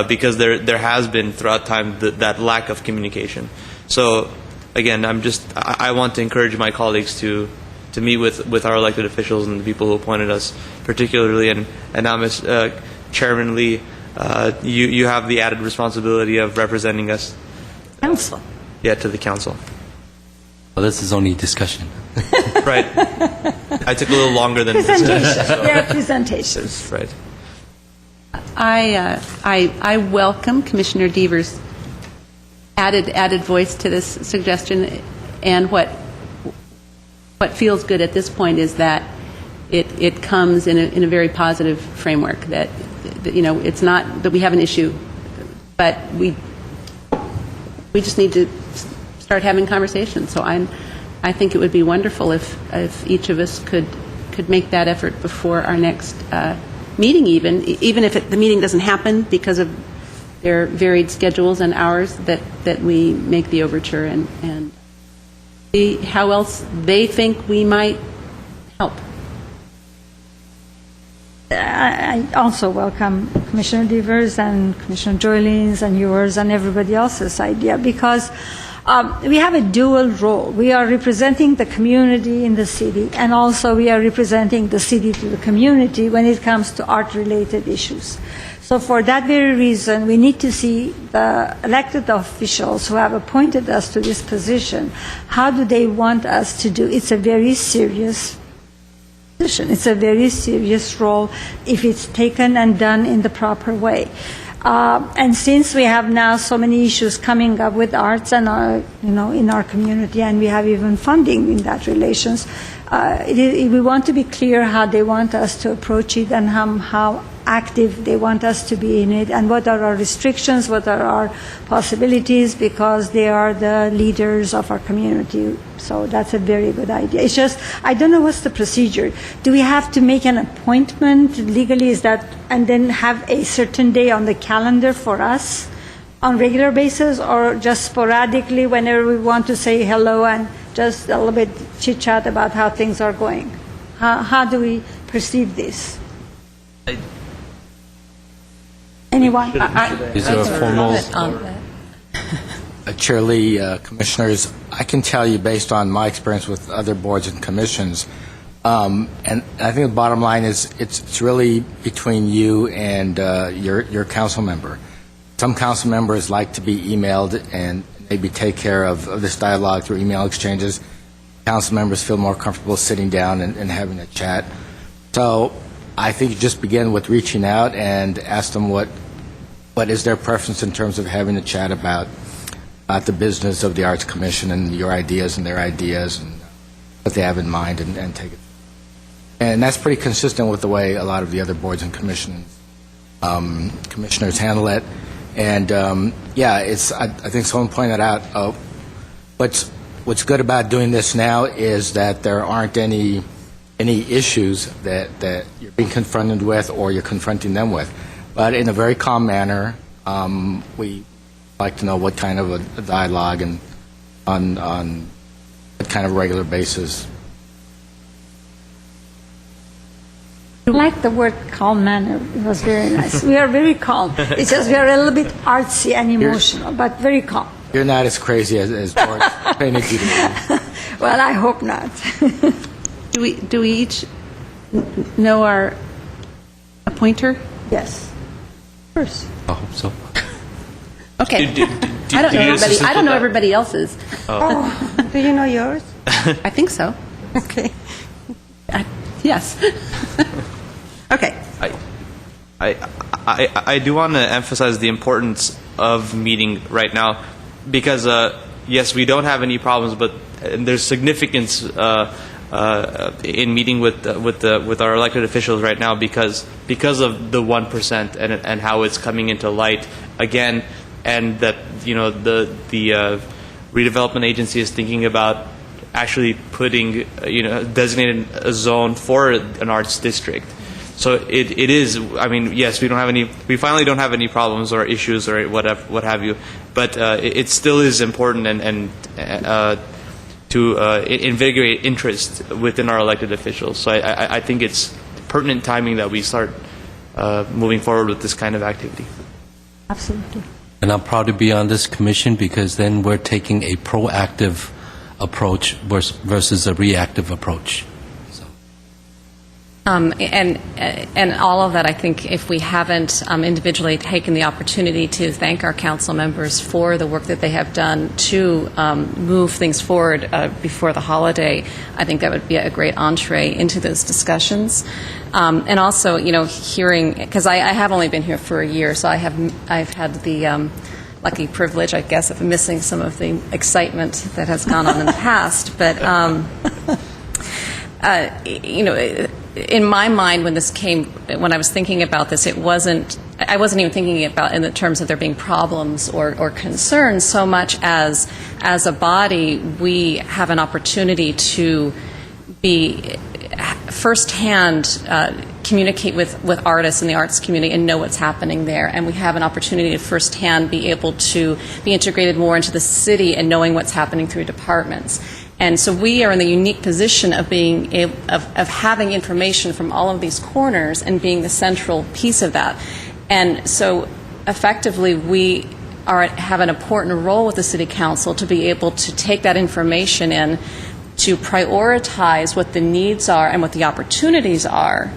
Because there has been throughout time that lack of communication. So again, I want to encourage my colleagues to meet with our elected officials and the people who appointed us, particularly. And now, Ms. Chairman Lee, you have the added responsibility of representing us. Council. Yeah, to the council. Well, this is only discussion. Right. I took a little longer than presentation. Yeah, presentations. Right. I welcome Commissioner Deaver's added voice to this suggestion, and what feels good at this point is that it comes in a very positive framework. That it's not that we have an issue, but we just need to start having conversations. So I think it would be wonderful if each of us could make that effort before our next meeting, even if the meeting doesn't happen because of their varied schedules and hours, that we make the overture and see how else they think we might help. I also welcome Commissioner Devers and Commissioner Joylin's and yours and everybody else's idea, because we have a dual role. We are representing the community in the city, and also we are representing the city to the community when it comes to art-related issues. So for that very reason, we need to see the elected officials who have appointed us to this position, how do they want us to do? It's a very serious position. It's a very serious role if it's taken and done in the proper way. And since we have now so many issues coming up with arts and in our community, and we have even funding in that relations, we want to be clear how they want us to approach it and how active they want us to be in it, and what are our restrictions, what are our possibilities, because they are the leaders of our community. So that's a very good idea. It's just, I don't know what's the procedure. Do we have to make an appointment legally, is that, and then have a certain day on the calendar for us on regular basis, or just sporadically whenever we want to say hello and just a little bit chit chat about how things are going? How do we perceive this? Anyone? Is there a formal... Chair Lee, Commissioners, I can tell you based on my experience with other boards and commissions, and I think the bottom line is it's really between you and your council member. Some council members like to be emailed and maybe take care of this dialogue through email exchanges. Council members feel more comfortable sitting down and having a chat. So I think you just begin with reaching out and ask them what is their preference in terms of having a chat about the business of the Arts Commission and your ideas and their ideas and what they have in mind, and take it. And that's pretty consistent with the way a lot of the other boards and commissioners handle it. And I think someone pointed out what's good about doing this now is that there aren't any issues that you're being confronted with or you're confronting them with, but in a very calm manner. We like to know what kind of a dialogue and on what kind of regular basis. I like the word calm manner. It was very nice. We are very calm. It's just we are a little bit artsy and emotional, but very calm. You're not as crazy as George painted you to be. Well, I hope not. Do we each know our pointer? Yes. First. I hope so. Okay. Do I don't know you everybody. assist I don't with know that? everybody else's. Oh, do you know yours? I think so. Okay. Yes. Okay. I do want to emphasize the importance of meeting right now because yes, we don't have any problems, but there's significance in meeting with our elected officials right now because of the 1% and how it's coming into light again, and that the redevelopment agency is thinking about actually putting designating a zone for an arts district. So it is. I mean, yes, we finally don't have any problems or issues or what have you, but it still is important and to invigorate interest within our elected officials. So I think it's pertinent timing that we start moving forward with this kind of activity. Absolutely. And I'm proud to be on this commission because then we're taking a proactive approach versus a reactive approach. And all of that, I think, if we haven't individually taken the opportunity to thank our council members for the work that they have done to move things forward before the holiday, I think that would be a great entree into those discussions. And also, hearing, because I have only been here for a year, so I've had the lucky privilege, I guess, of missing some of the excitement that has gone on in the past. But in my mind, when I was thinking about this, I wasn't even thinking about in the terms of there being problems or concerns so much as a body, we have an opportunity to be firsthand communicate with artists in the arts community and know what's happening there. And we have an opportunity to firsthand be able to be integrated more into the city and knowing what's happening through departments. And so we are in the unique position of being of having information from all of these corners and being the central piece of that. And so effectively we have an important role with the City Council to be able to take that information in, to prioritize what the needs are and what the opportunities are,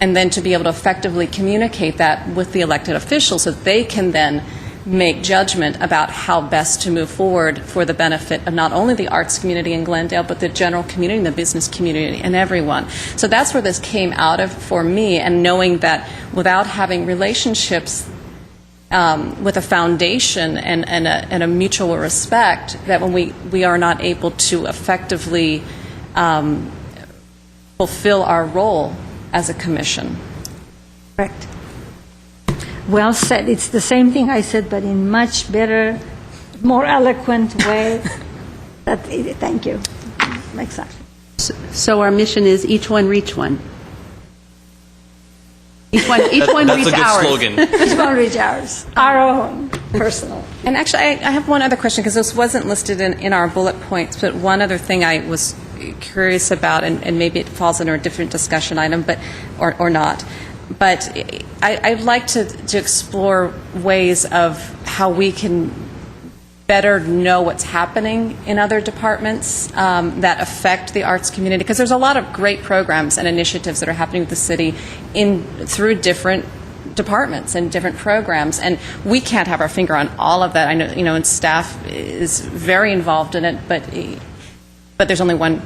and then to be able to effectively communicate that with the elected officials so that they can then make judgment about how best to move forward for the benefit of not only the arts community in Glendale, but the general community and the business community and everyone. So that's where this came out of for me, and knowing that without having relationships with a foundation and a mutual respect, that when we are not able to effectively fulfill our role as a commission. Correct. Well said. It's the same thing I said, but in much better, more eloquent way. Thank you. Exactly. So our mission is each one reach one. Each one reach ours. That's a good slogan. Each one reach ours. Our own personal. And actually, I have one other question, because this wasn't listed in our bullet points, but one other thing I was curious about, and maybe it falls under a different discussion item, but or not. But I'd like to explore ways of how we can better know what's happening in other departments that affect the arts community, because there's a lot of great programs and initiatives that are happening with the city through different departments and different programs, and we can't have our finger on all of that. I know, and staff is very involved in it, but there's only one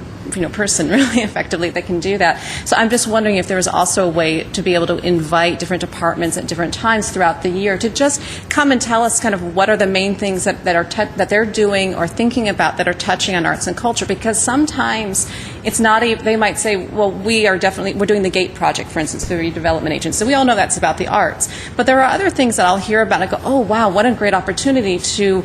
person really effectively that can do that. So I'm just wondering if there is also a way to be able to invite different departments at different times throughout the year to just come and tell us kind of what are the main things that they're doing or thinking about that are touching on arts and culture, because sometimes it's not they might say, well, we're doing the GATE project, for instance, the redevelopment agency. So we all know that's about the arts. But there are other things that I'll hear about and I go, oh, wow, what a great opportunity to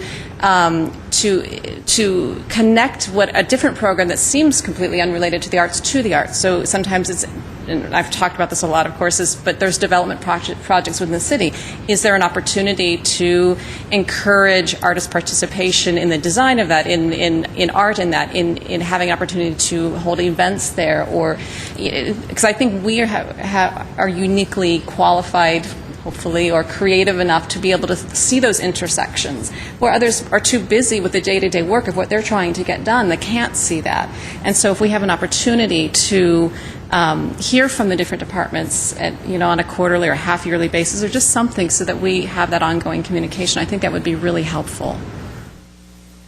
connect what a different program that seems completely unrelated to the arts to the arts. So sometimes it's, and I've talked about this a lot, of course, but there's development projects within the city. Is there an opportunity to encourage artist participation in the design of that, in art, in that, in having an opportunity to hold events there, or because I think we are uniquely qualified hopefully, or creative enough to be able to see those intersections, where others are too busy with the day-to-day work of what they're trying to get done. They can't see that. And so if we have an opportunity to hear from the different departments on a quarterly or half-yearly basis, or just something so that we have that ongoing communication, I think that would be really helpful.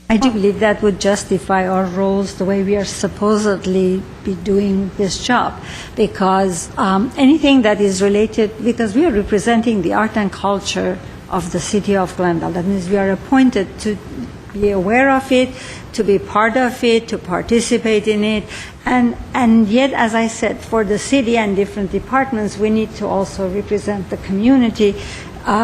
I do believe that would justify our roles the way we are supposedly be doing this job, because anything that is related, because we are representing the art and culture of the city of Glendale. That means we are appointed to be aware of it, to be part of it, to participate in it, and yet, as I said, for the city and different departments, we need to also represent the community.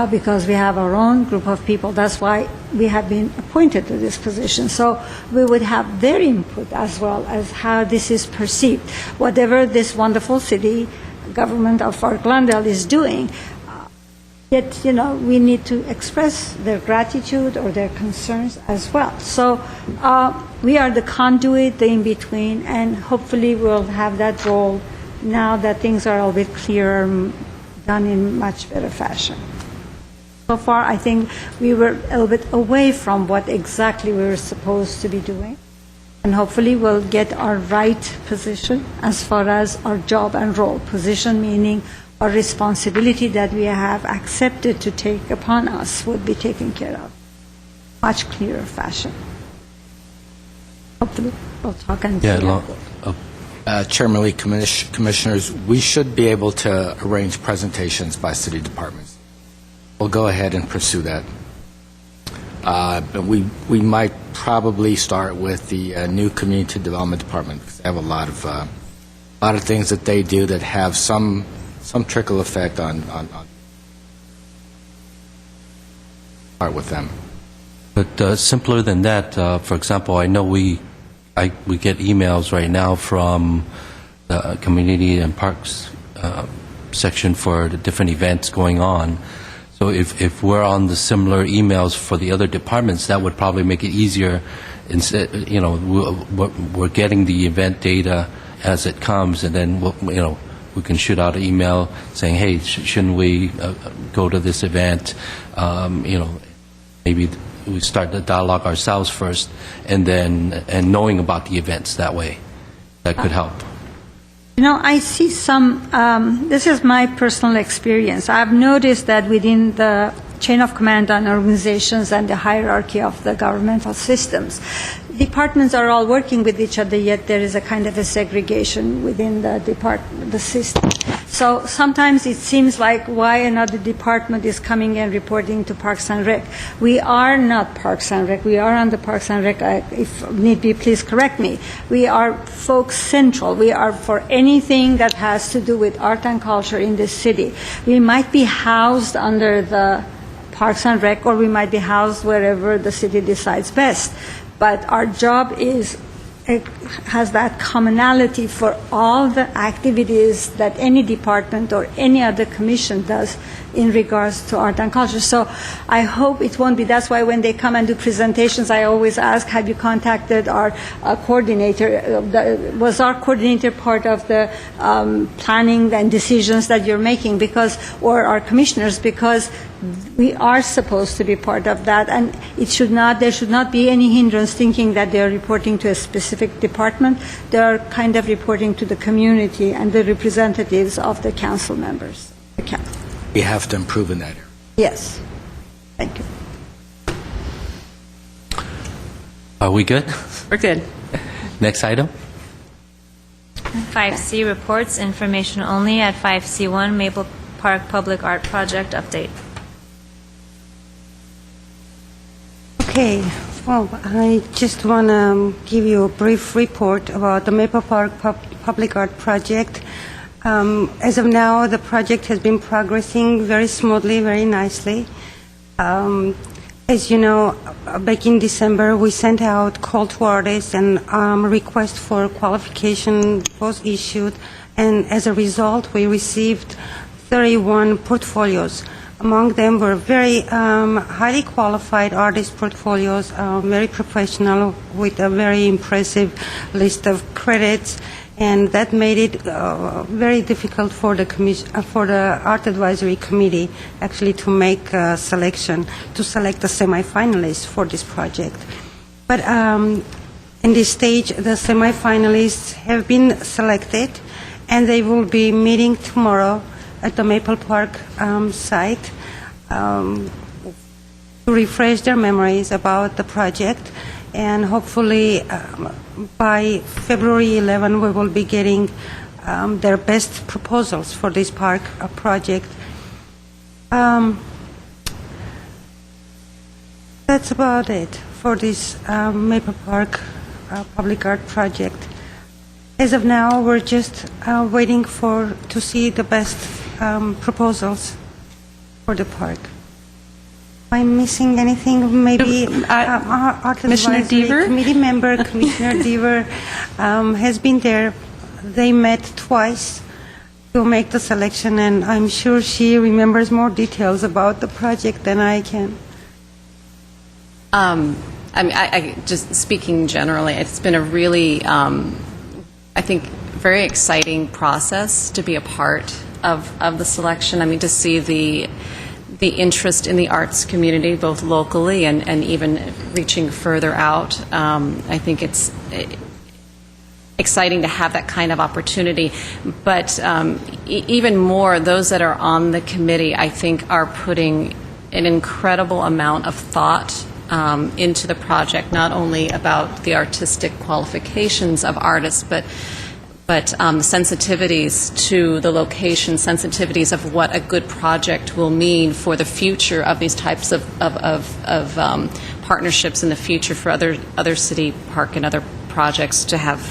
Because we have our own group of people. That's why we have been appointed to this position. So we would have their input as well as how this is perceived. Whatever this wonderful city government of Fort Glendale is doing, yet, we need to express their gratitude or their concerns as well. So we are the conduit, the in-between, and hopefully we'll have that role now that things are a little bit clearer, done in much better fashion. So far, I think we were a little bit away from what exactly we were supposed to be doing. And hopefully we'll get our right position as far as our job and role. Position meaning our responsibility that we have accepted to take upon us would be taken care of. Much clearer fashion. Hopefully we'll talk and see. Chairman Lee, Commissioners, we should be able to arrange presentations by city departments. We'll go ahead and pursue that. But we might probably start with the new community development department, because they have a lot of things that they do that have some trickle effect on start with them. But simpler than that, for example, I know we get emails right now from the community and parks section for the different events going on. So if we're on the similar emails for the other departments, that would probably make it easier. Instead, we're getting the event data as it comes, and then we can shoot out an email saying, hey, shouldn't we go to this event? Maybe we start the dialogue ourselves first, and knowing about the events that way. That could help. I see this is my personal experience. I've noticed that within the chain of command on organizations and the hierarchy of the governmental systems, departments are all working with each other, yet there is a kind of a segregation within the system. So sometimes it seems like why another department is coming and reporting to Parks and Rec. We are not Parks and Rec. We are on the Parks and Rec. If need be, please correct me. We are folks central. We are for anything that has to do with art and culture in this city. We might be housed under the Parks and Rec, or we might be housed wherever the city decides best. But our job has that commonality for all the activities that any department or any other commission does in regards to art and culture. So I hope it won't be. That's why when they come and do presentations, I always ask, have you contacted our coordinator? Was our coordinator part of the planning and decisions that you're making? Or our commissioners? Because we are supposed to be part of that, and there should not be any hindrance thinking that they are reporting to a specific department. They are kind of reporting to the community and the representatives of the council members. We have to improve in that area. Yes. Thank you. Are we good? We're good. Next item. 5C, reports, information only at 5C1, Maple Park Public Art Project update. Okay, well, I just want to give you a brief report about the Maple Park Public Art Project. As of now, the project has been progressing very smoothly, very nicely. As you know, back in December, we sent out call to artists and request for qualification was issued, and as a result, we received 31 portfolios. Among them were very highly qualified artist portfolios, very professional, with a very impressive list of credits. and that made it very difficult for the for the Art Advisory Committee actually to make a selection, to select the semifinalists for this project. But in this stage, the semifinalists have been selected, and they will be meeting tomorrow at the Maple Park site to refresh their memories about the project, and hopefully by February 11 we will be getting their best proposals for this park project. That's about it for this Maple Park public art project. As of now, we're just waiting to see the best proposals for the park. Am I missing anything? Maybe Art Commissioner Advisory Deaver? Committee member Commissioner Deaver has been there. They met twice to make the selection, and I'm sure she remembers more details about the project than I can. I mean, I just speaking generally, it's been a really, I think, very exciting process to be a part of the selection. I mean, to see the interest in the arts community, both locally and even reaching further out. I think it's exciting to have that kind of opportunity. But even more, those that are on the committee, I think, are putting an incredible amount of thought into the project, not only about the artistic qualifications of artists, but sensitivities to the location, sensitivities of what a good project will mean for the future of these types of partnerships in the future for other city park and other projects to have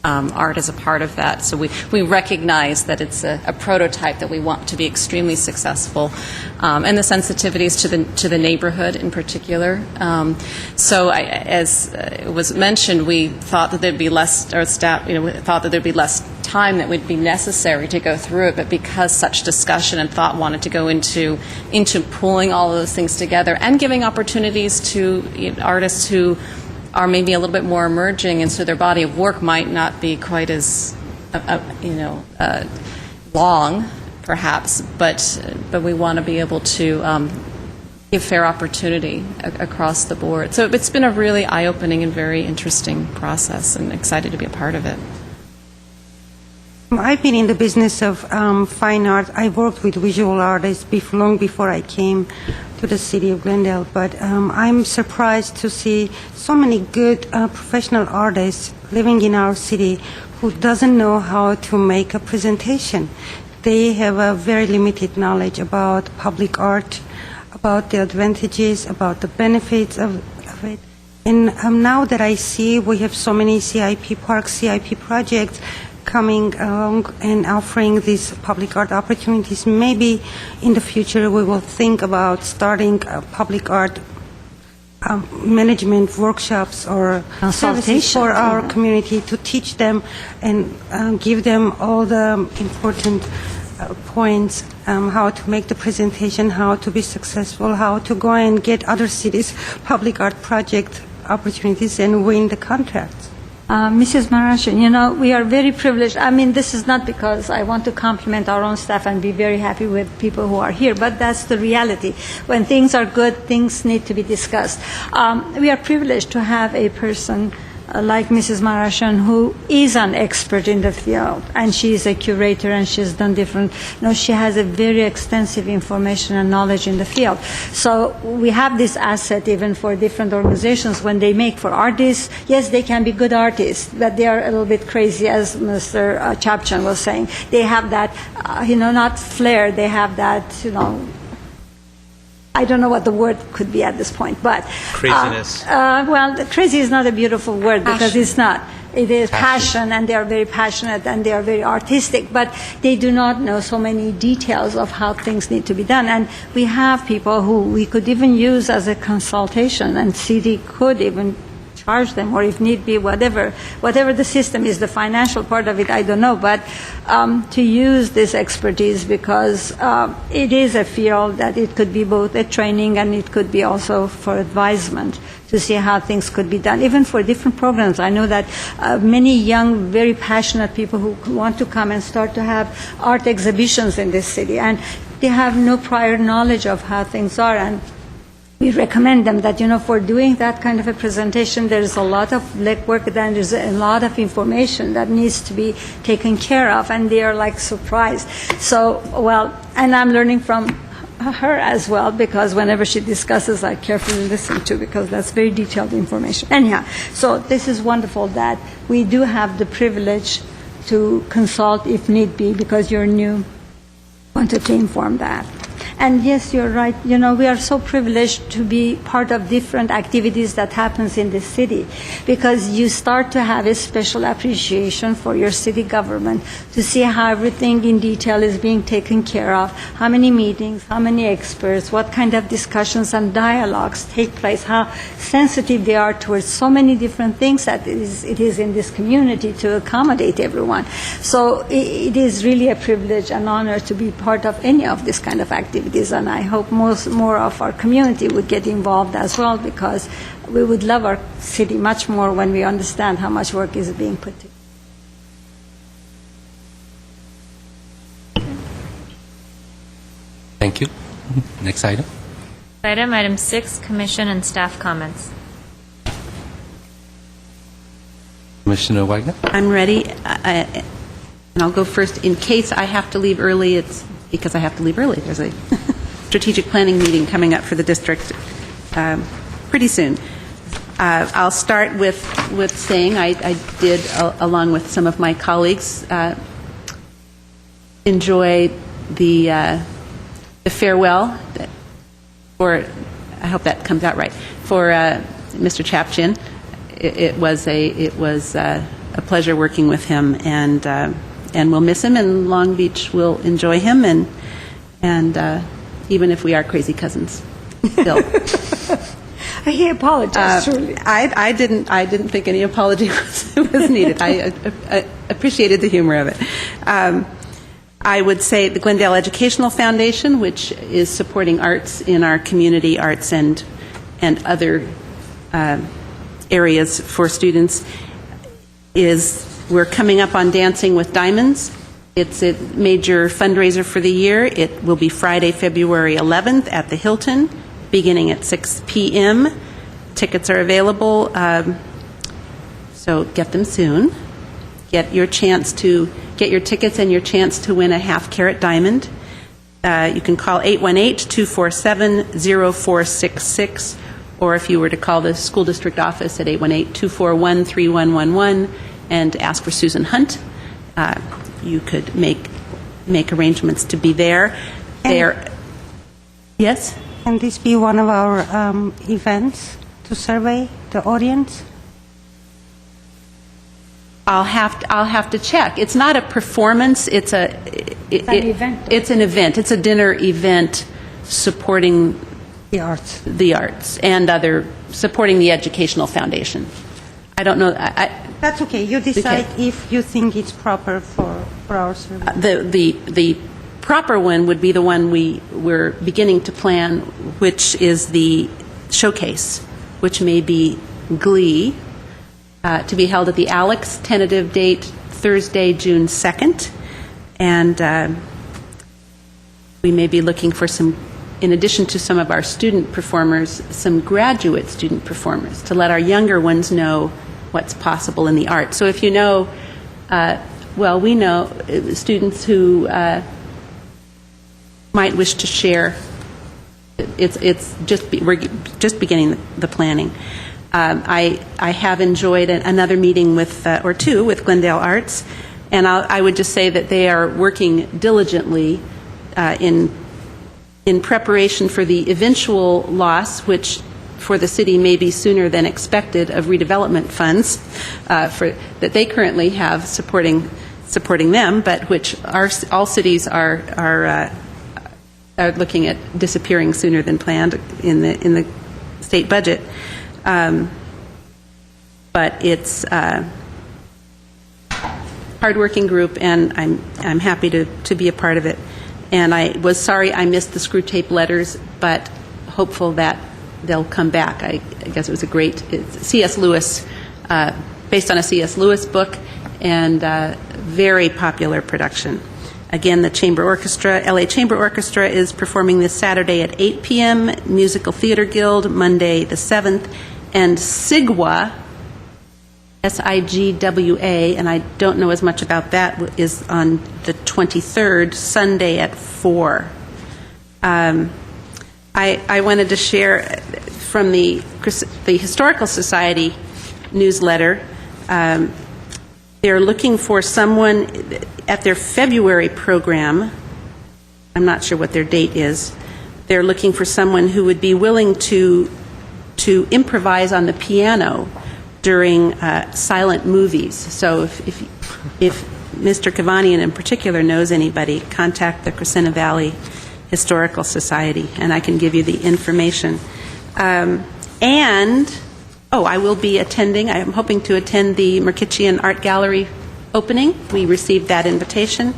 art as a part of that. So we recognize that it's a prototype that we want to be extremely successful, and the sensitivities to the neighborhood in particular. As it was mentioned, we thought that there'd be less, or staff, thought that there'd be less time that would be necessary to go through it, but because such discussion and thought wanted to go into pulling all of those things together and giving opportunities to artists who are maybe a little bit more emerging, and so their body of work might not be quite as, long, perhaps, but we want to be able to give fair opportunity across the board. So it's been a really eye-opening and very interesting process, and excited to be a part of it. I've been in the business of fine art. I worked with visual artists long before I came to the city of Glendale, but I'm surprised to see so many good professional artists living in our city who doesn't know how to make a presentation. They have a very limited knowledge about public art, about the advantages, about the benefits of it. And now that I see we have so many CIP projects coming along and offering these public art opportunities, maybe in the future we will think about starting public art management workshops or services for our community to teach them and give them all the important points, how to make the presentation, how to be successful, how to go and get other cities' public art project opportunities and win the contracts. Mrs. Marashan, we are very privileged. I mean, this is not because I want to compliment our own staff and be very happy with people who are here, but that's the reality. When things are good, things need to be discussed. We are privileged to have a person like Mrs. Marashan, who is an expert in the field, and she is a curator, and she's done different, she has a very extensive information and knowledge in the field. So we have this asset even for different organizations when they make for artists. Yes, they can be good artists, but they are a little bit crazy, as Mr. Chapchan was saying. They have that, not flair, they have that, I don't know what the word could be at this point, but craziness. Crazy is not a beautiful word because it's not. It is passion, and they are very passionate and they are very artistic, but they do not know so many details of how things need to be done. And we have people who we could even use as a consultation, and CD could even charge them, or if need be, whatever the system is, the financial part of it, I don't know, but to use this expertise, because it is a field that it could be both a training and it could be also for advisement to see how things could be done, even for different programs. I know that many young, very passionate people who want to come and start to have art exhibitions in this city, and they have no prior knowledge of how things are, and we recommend them that, for doing that kind of a presentation, there's a lot of legwork, then there's a lot of information that needs to be taken care of, and they are like surprised. So, and I'm learning from her as well, because whenever she discusses, I carefully listen to, because that's very detailed information. Anyhow, so this is wonderful that we do have the privilege to consult if need be, because you're new. Wanted to inform that. And yes, you're right. We are so privileged to be part of different activities that happens in the city, because you start to have a special appreciation for your city government, to see how everything in detail is being taken care of, how many meetings, how many experts, what kind of discussions and dialogues take place, how sensitive they are towards so many different things that it is in this community to accommodate everyone. So it is really a privilege and honor to be part of any of this kind of activities, and I hope more of our community would get involved as well, because we would love our city much more when we understand how much work is being put to. Thank you. Next item. Item 6, commission and staff comments. Commissioner Wagner? I'm ready, and I'll go first. In case I have to leave early, it's because I have to leave early. There's a strategic planning meeting coming up for the district pretty soon. I'll start with saying I did, along with some of my colleagues, enjoy the farewell, or I hope that comes out right, for Mr. Chapchin. It was a pleasure working with him, and we'll miss him, and Long Beach will enjoy him, and even if we are crazy cousins, still. He apologized, truly. I didn't think any apology was needed. I appreciated the humor of it. I would say the Glendale Educational Foundation, which is supporting arts in our community, arts and other areas for students, we're coming up on Dancing with Diamonds. It's a major fundraiser for the year. It will be Friday, February 11th at the Hilton, beginning at 6 p.m. Tickets are available, so get them soon. Get your tickets and your chance to win a half-carat diamond. You can call 818-247-0466, or if you were to call the school district office at 818-241-3111 and ask for Susan Hunt, you could make arrangements to be there. Yes? Can this be one of our events to survey the audience? I'll have to check. It's not a performance. It's an event. It's an event. It's a dinner event supporting The arts. And supporting the Educational Foundation. I don't know. That's okay. You decide if you think it's proper for our survey. The proper one would be the one we're beginning to plan, which is the showcase, which may be Glee, to be held at the Alex, tentative date Thursday, June 2nd. And we may be looking for some, in addition to some of our student performers, some graduate student performers to let our younger ones know what's possible in the arts. So if you know, we know students who might wish to share. We're just beginning the planning. I have enjoyed another meeting or two with Glendale Arts, and I would just say that they are working diligently in preparation for the eventual loss, which for the city may be sooner than expected, of redevelopment funds that they currently have supporting them, but which all cities are looking at disappearing sooner than planned in the state budget. but it's a hardworking group, and I'm happy to be a part of it. And I was sorry I missed the screw tape letters, but hopeful that they'll come back. I guess it was it's C.S. Lewis, based on a C.S. Lewis book, and very popular production. Again, the Chamber Orchestra, LA Chamber Orchestra, is performing this Saturday at 8 p.m., Musical Theater Guild, Monday the 7th, and SIGWA, S-I-G-W-A, and I don't know as much about that, is on the 23rd, Sunday at 4. I wanted to share from the Historical Society newsletter. They're looking for someone at their February program. I'm not sure what their date is. They're looking for someone who would be willing to improvise on the piano during silent movies. So if Mr. Kavanian in particular knows anybody, contact the Crescenta Valley Historical Society, and I can give you the information. I will be attending. I am hoping to attend the Merkitschian Art Gallery opening. We received that invitation.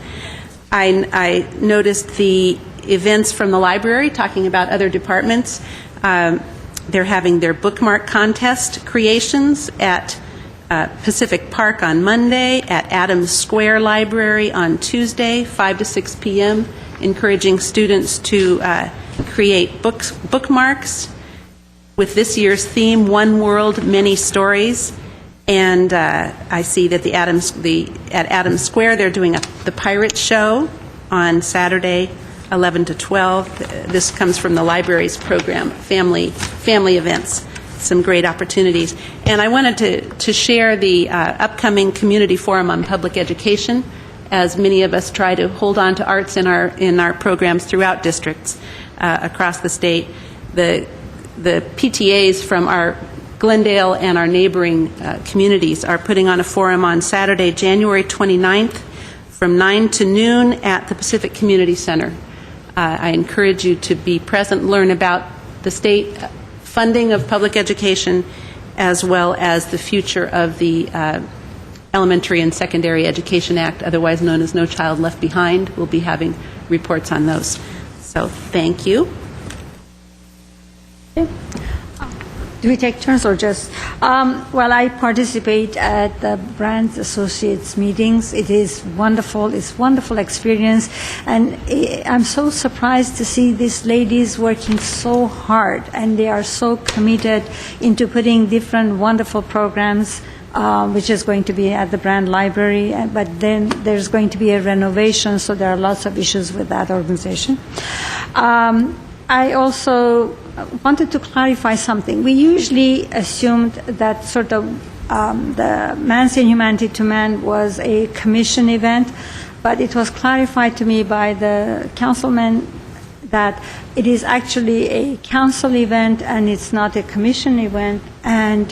I noticed the events from the library talking about other departments. They're having their bookmark contest creations at Pacific Park on Monday, at Adams Square Library on Tuesday, 5 to 6 p.m., encouraging students to create bookmarks with this year's theme, One World, Many Stories. And I see that at Adams Square they're doing the Pirate Show on Saturday, 11 to 12. This comes from the library's program, family events. Some great opportunities. And I wanted to share the upcoming Community Forum on Public Education, as many of us try to hold on to arts in our programs throughout districts across the state. The PTAs from our Glendale and our neighboring communities are putting on a forum on Saturday, January 29th from 9 to noon at the Pacific Community Center. I encourage you to be present, learn about the state funding of public education, as well as the future of the Elementary and Secondary Education Act, otherwise known as No Child Left Behind. We'll be having reports on those. So thank you. Do we take turns or just? I participate at the Brands Associates meetings. It is wonderful. It's a wonderful experience. And I'm so surprised to see these ladies working so hard, and they are so committed into putting different wonderful programs, which is going to be at the Brand Library. But then there's going to be a renovation, so there are lots of issues with that organization. I also wanted to clarify something. We usually assumed that sort of the Man's in Humanity to Man was a commission event, but it was clarified to me by the councilman that it is actually a council event and it's not a commission event. And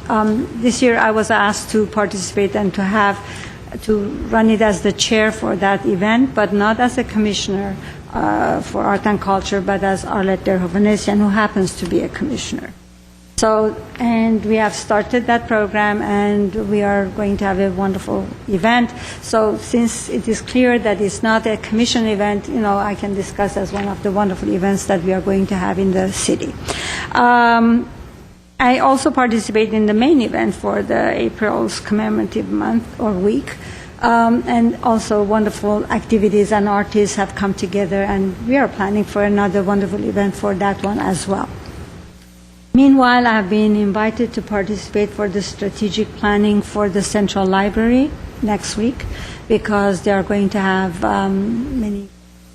this year I was asked to participate and to run it as the chair for that event, but not as a commissioner for art and culture, but as Arlette Derhovanesian, who happens to be a commissioner. So, and we have started that program, and we are going to have a wonderful event. So since it is clear that it's not a commission event, I can discuss as one of the wonderful events that we are going to have in the city. I also participate in the main event for the April's commemorative month or week. And also wonderful activities and artists have come together, and we are planning for another wonderful event for that one as well. Meanwhile, I have been invited to participate for the strategic planning for the Central Library next week, because they are going to have many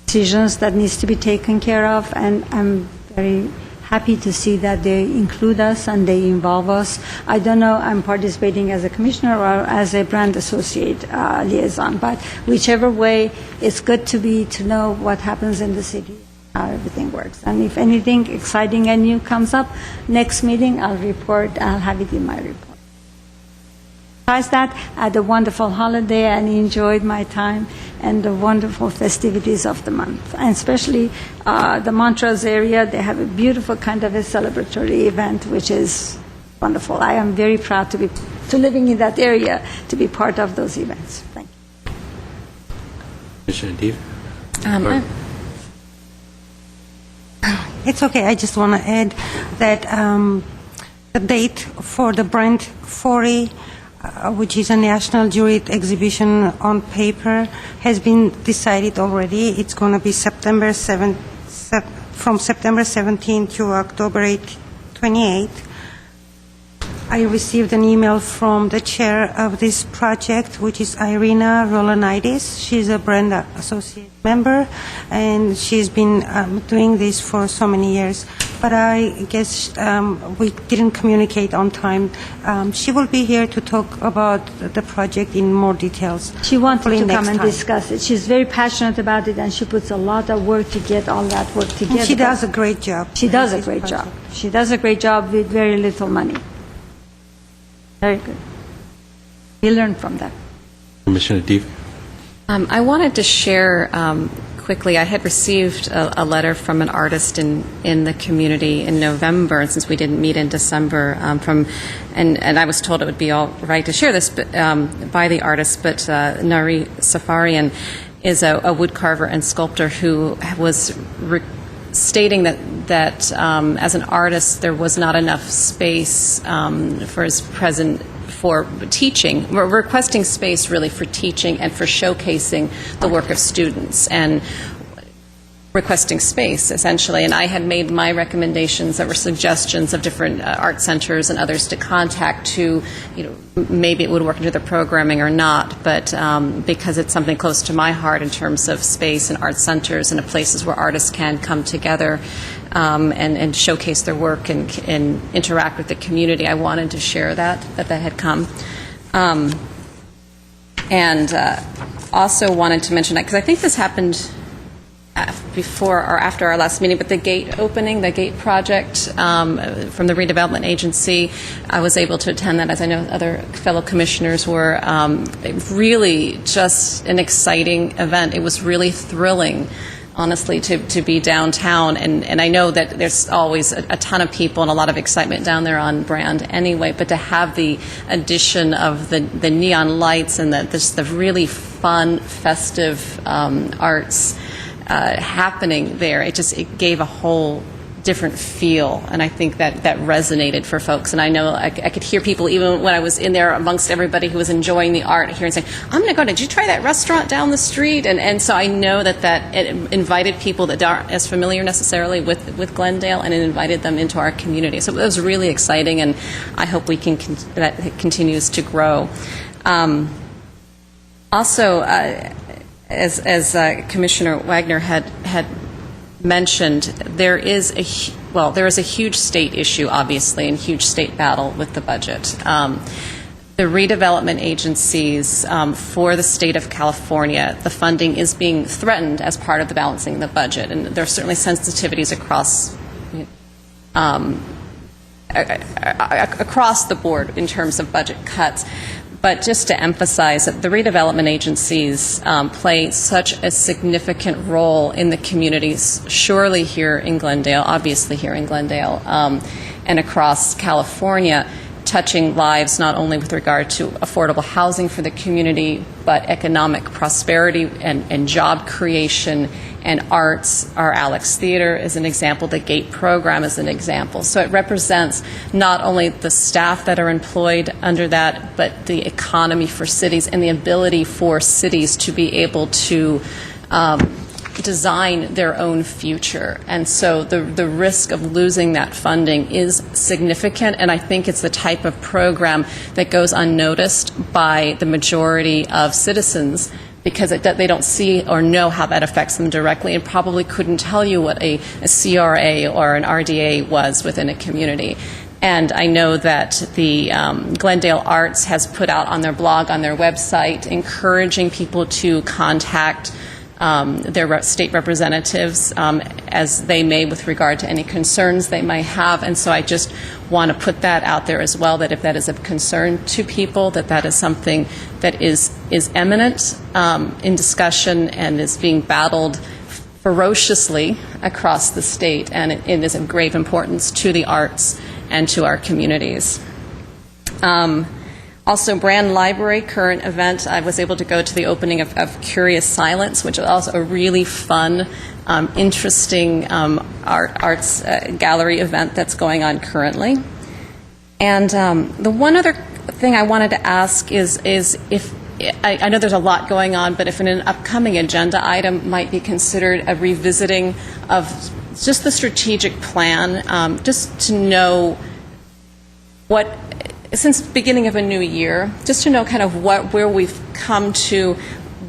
decisions that needs to be taken care of, and I'm very happy to see that they include us and they involve us. I don't know, I'm participating as a commissioner or as a brand associate liaison, but whichever way, it's good to know what happens in the city, how everything works. And if anything exciting and new comes up, next meeting I'll have it in my report. Besides that, I had a wonderful holiday and enjoyed my time and the wonderful festivities of the month. And especially the Montrose area, they have a beautiful kind of a celebratory event, which is wonderful. I am very proud to be to living in that area to be part of those events. Thank you. Commissioner Deeb? It's okay. I just want to add that the date for the Brent 40, which is a National Juryd exhibition on paper, has been decided already. It's going to be from September 17 to October 28. I received an email from the chair of this project, which is Irina Rolanidis. She's a brand associate member, and she's been doing this for so many years. But I guess we didn't communicate on time. She will be here to talk about the project in more details. She wanted hopefully to next come and time. discuss it. She's very passionate about it, and she puts a lot of work to get all that work together. And she does a great job. She does a This great project. job. She does a great job with very little money. Very good. We learn from that. Commissioner Deeb? I wanted to share quickly, I had received a letter from an artist in the community in November, and since we didn't meet in December, and I was told it would be all right to share this by the artist, but Nari Safarian is a woodcarver and sculptor who was stating that as an artist there was not enough space for his present for teaching. We're requesting space really for teaching and for showcasing the work of students and requesting space, essentially. And I had made my recommendations that were suggestions of different art centers and others to contact to, maybe it would work into their programming or not, but because it's something close to my heart in terms of space and art centers and places where artists can come together and showcase their work and interact with the community, I wanted to share that had come. And also wanted to mention that, because I think this happened before or after our last meeting, but the gate opening, the gate project from the redevelopment agency, I was able to attend that, as I know other fellow commissioners were. Really just an exciting event. It was really thrilling, honestly, to be downtown. And I know that there's always a ton of people and a lot of excitement down there on Brand anyway, but to have the addition of the neon lights and the really fun, festive arts happening there, it gave a whole different feel, and I think that resonated for folks. And I know I could hear people, even when I was in there amongst everybody who was enjoying the art, hearing saying, I'm going to go, did you try that restaurant down the street? And so I know that it invited people that aren't as familiar necessarily with Glendale, and it invited them into our community. So it was really exciting, and I hope that it continues to grow. Also, as Commissioner Wagner had mentioned, there is a huge state issue, obviously, and huge state battle with the budget. The redevelopment agencies for the state of California, the funding is being threatened as part of the balancing the budget, and there are certainly sensitivities across the board in terms of budget cuts. But just to emphasize that the redevelopment agencies play such a significant role in the communities, surely here in Glendale, obviously here in Glendale, and across California, touching lives not only with regard to affordable housing for the community, but economic prosperity and job creation and arts. Our Alex Theater is an example. The GATE program is an example. So it represents not only the staff that are employed under that, but the economy for cities and the ability for cities to be able to design their own future. And so the risk of losing that funding is significant, and I think it's the type of program that goes unnoticed by the majority of citizens because they don't see or know how that affects them directly, and probably couldn't tell you what a CRA or an RDA was within a community. And I know that the Glendale Arts has put out on their blog, on their website, encouraging people to contact their state representatives as they may with regard to any concerns they may have. And so I just want to put that out there as well, that if that is of concern to people, that is something that is eminent in discussion and is being battled ferociously across the state, and it is of grave importance to the arts and to our communities. Also, Brand Library, current event, I was able to go to the opening of Curious Silence, which is also a really fun, interesting arts gallery event that's going on currently. And the one other thing I wanted to ask is if, I know there's a lot going on, but if in an upcoming agenda item might be considered a revisiting of just the strategic plan, just to know what, since the beginning of a new year, just to know kind of where we've come to,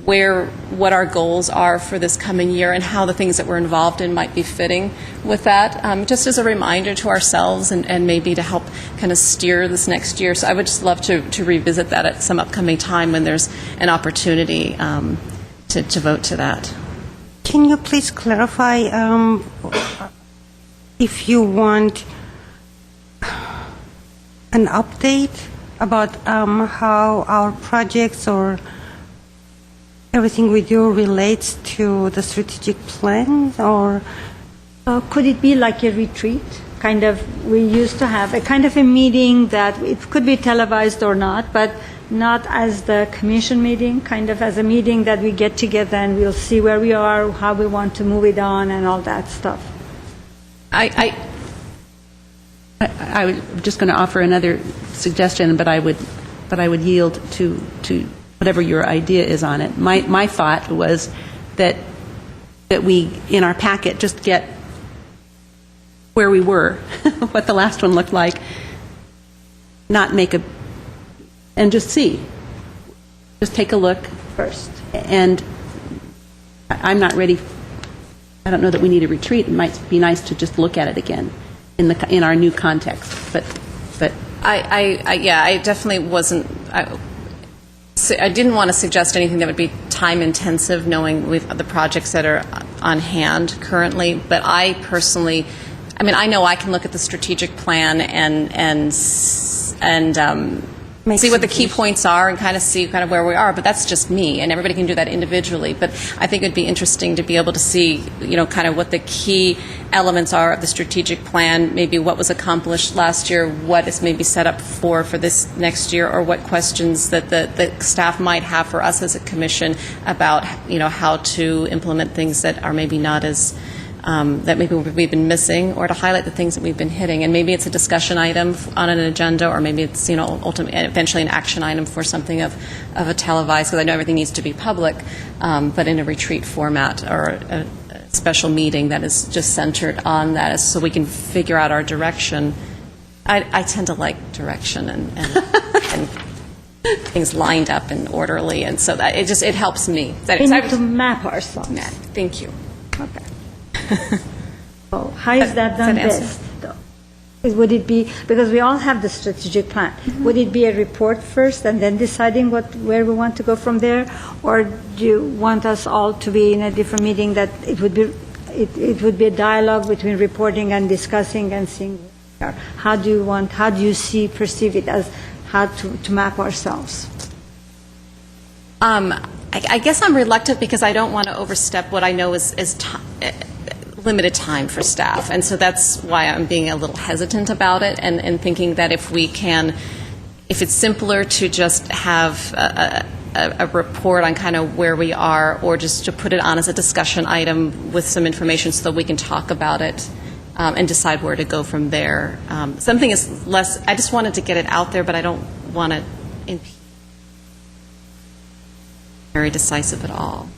what our goals are for this coming year, and how the things that we're involved in might be fitting with that, just as a reminder to ourselves and maybe to help kind of steer this next year. So I would just love to revisit that at some upcoming time when there's an opportunity to vote to that. Can you please clarify if you want an update about how our projects or everything we do relates to the strategic plan, or Could it be like a retreat? Kind of, we used to have a kind of a meeting that it could be televised or not, but not as the commission meeting, kind of as a meeting that we get together and we'll see where we are, how we want to move it on, and all that stuff. I was just going to offer another suggestion, but I would yield to whatever your idea is on it. My thought was that we, in our packet, just get where we were, what the last one looked like, not make and just see. Just take a look first. And I'm not ready. I don't know that we need a retreat. It might be nice to just look at it again in our new context. But I definitely wasn't. I didn't want to suggest anything that would be time intensive, knowing with the projects that are on hand currently. But I personally, I know I can look at the strategic plan and see what the key points are and kind of see kind of where we are. But that's just me, and everybody can do that individually. But I think it'd be interesting to be able to see, kind of what the key elements are of the strategic plan, maybe what was accomplished last year, what is maybe set up for this next year, or what questions that the staff might have for us as a commission about, how to implement things that are maybe not as that maybe we've been missing, or to highlight the things that we've been hitting. And maybe it's a discussion item on an agenda, or maybe it's, ultimately, eventually an action item for something of a televised, because I know everything needs to be public, but in a retreat format, or a special meeting that is just centered on that, so we can figure out our direction. I tend to like direction and things lined up and orderly, and so that it helps me. We need to map ourselves. Thank you. Okay. So how is that done best, though? Would it be, because we all have the strategic plan, would it be a report first and then deciding where we want to go from there? Or do you want us all to be in a different meeting that it would be a dialogue between reporting and discussing and seeing? How do you perceive it as how to map ourselves? I guess I'm reluctant because I don't want to overstep what I know is limited time for staff, and so that's why I'm being a little hesitant about it, and thinking that if it's simpler to just have a report on kind of where we are, or just to put it on as a discussion item with some information so that we can talk about it and decide where to go from there. Something is less, I just wanted to get it out there, but I don't want to very decisive at all.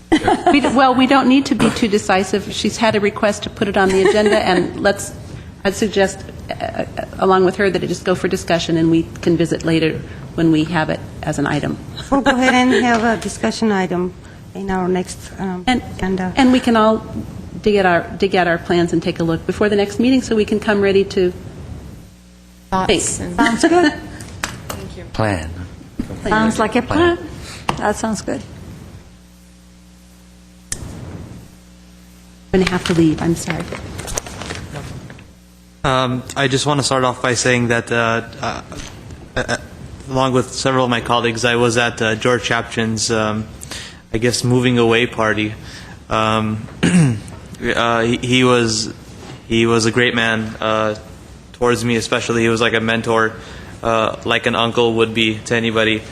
we don't need to be too decisive. She's had a request to put it on the agenda, and I'd suggest, along with her, that it just go for discussion, and we can visit later when we have it as an item. We'll go ahead and have a discussion item in our next agenda. And we can all dig at our plans and take a look before the next meeting, so we can come ready to think. Sounds good. Thank you. Plan. Sounds like a plan. That sounds good. I'm going to have to leave. I'm sorry. I just want to start off by saying that, along with several of my colleagues, I was at George Chapchin's, moving away party. He was a great man towards me, especially. He was like a mentor. like an uncle would be to anybody.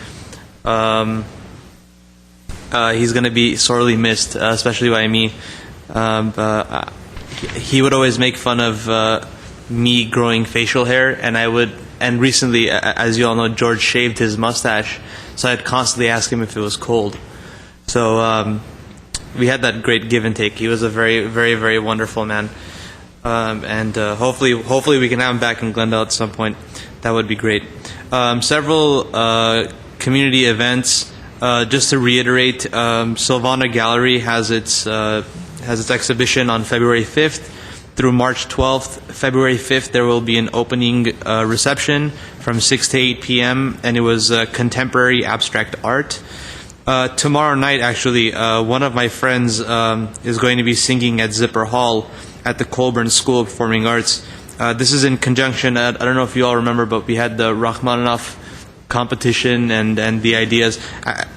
He's going to be sorely missed, especially by me. He would always make fun of me growing facial hair, and recently, as you all know, George shaved his mustache, so I'd constantly ask him if it was cold. So we had that great give and take. He was a very, very, very wonderful man, and hopefully we can have him back in Glendale at some point. That would be great. Several community events. Just to reiterate, Silvana Gallery has its exhibition on February 5th through March 12th. February 5th, there will be an opening reception from 6 to 8 p.m., and it was contemporary abstract art. Tomorrow night, actually, one of my friends is going to be singing at Zipper Hall at the Colburn School of Performing Arts. This is in conjunction, I don't know if you all remember, but we had the Rachmaninoff competition and the ideas.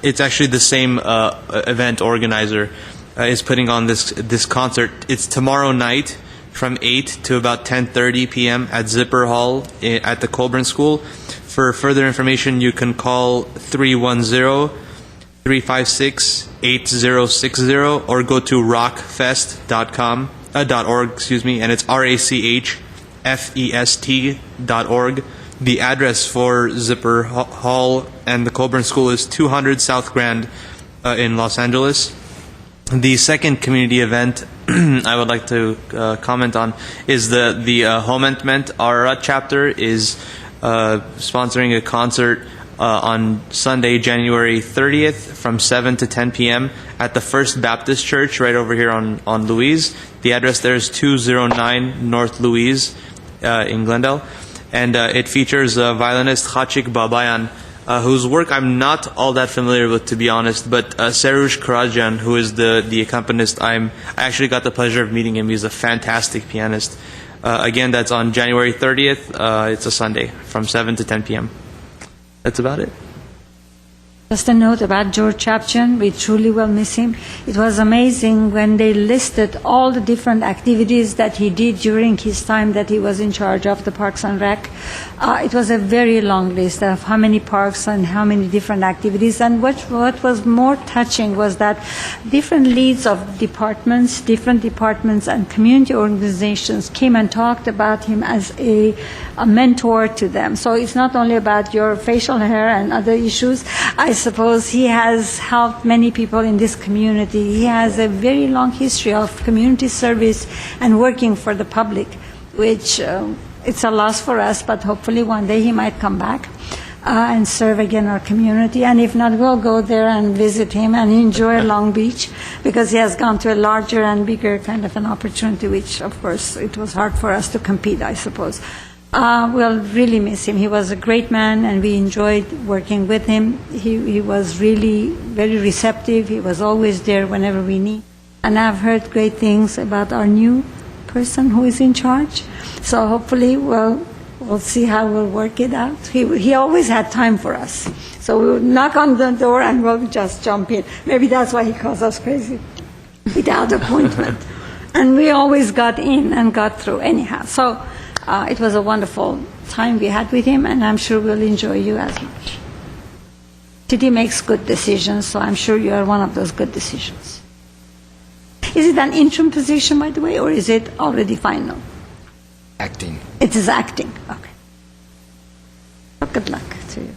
It's actually the same event organizer is putting on this concert. It's tomorrow night from 8 to about 10:30 p.m. at Zipper Hall at the Colburn School. For further information, you can call 310-356-8060 or go to rockfest.org, and it's RACHFEST.org. The address for Zipper Hall and the Colburn School is 200 South Grand in Los Angeles. The second community event I would like to comment on is the Homentment Ara chapter is sponsoring a concert on Sunday, January 30th from 7 to 10 p.m. at the First Baptist Church right over here on Louise. The address there is 209 North Louise in Glendale. And it features violinist Khachik Babayan, whose work I'm not all that familiar with, to be honest, but Serush Karajan, who is the accompanist, I actually got the pleasure of meeting him. He's a fantastic pianist. Again, that's on January 30th. It's a Sunday from 7 to 10 p.m. That's about it. Just a note about George Chapchan. We truly will miss him. It was amazing when they listed all the different activities that he did during his time that he was in charge of the Parks and Rec. It was a very long list of how many parks and how many different activities. And what was more touching was that different leads of different departments and community organizations came and talked about him as a mentor to them. So it's not only about your facial hair and other issues. I suppose he has helped many people in this community. He has a very long history of community service and working for the public, which it's a loss for us, but hopefully one day he might come back and serve again our community. And if not, we'll go there and visit him and enjoy Long Beach, because he has gone to a larger and bigger kind of an opportunity, which, of course, it was hard for us to compete, I suppose. We'll really miss him. He was a great man, and we enjoyed working with him. He was really very receptive. He was always there whenever we need. And I've heard great things about our new person who is in charge. So hopefully we'll see how we'll work it out. He always had time for us. So we'll knock on the door and we'll just jump in. Maybe that's why he calls us crazy, without appointment. And we always got in and got through anyhow. So it was a wonderful time we had with him, and I'm sure we'll enjoy you as much. City makes good decisions, so I'm sure you are one of those good decisions. Is it an interim position, by the way, or is it already final? Acting. It is acting. Okay. Well, good luck to you.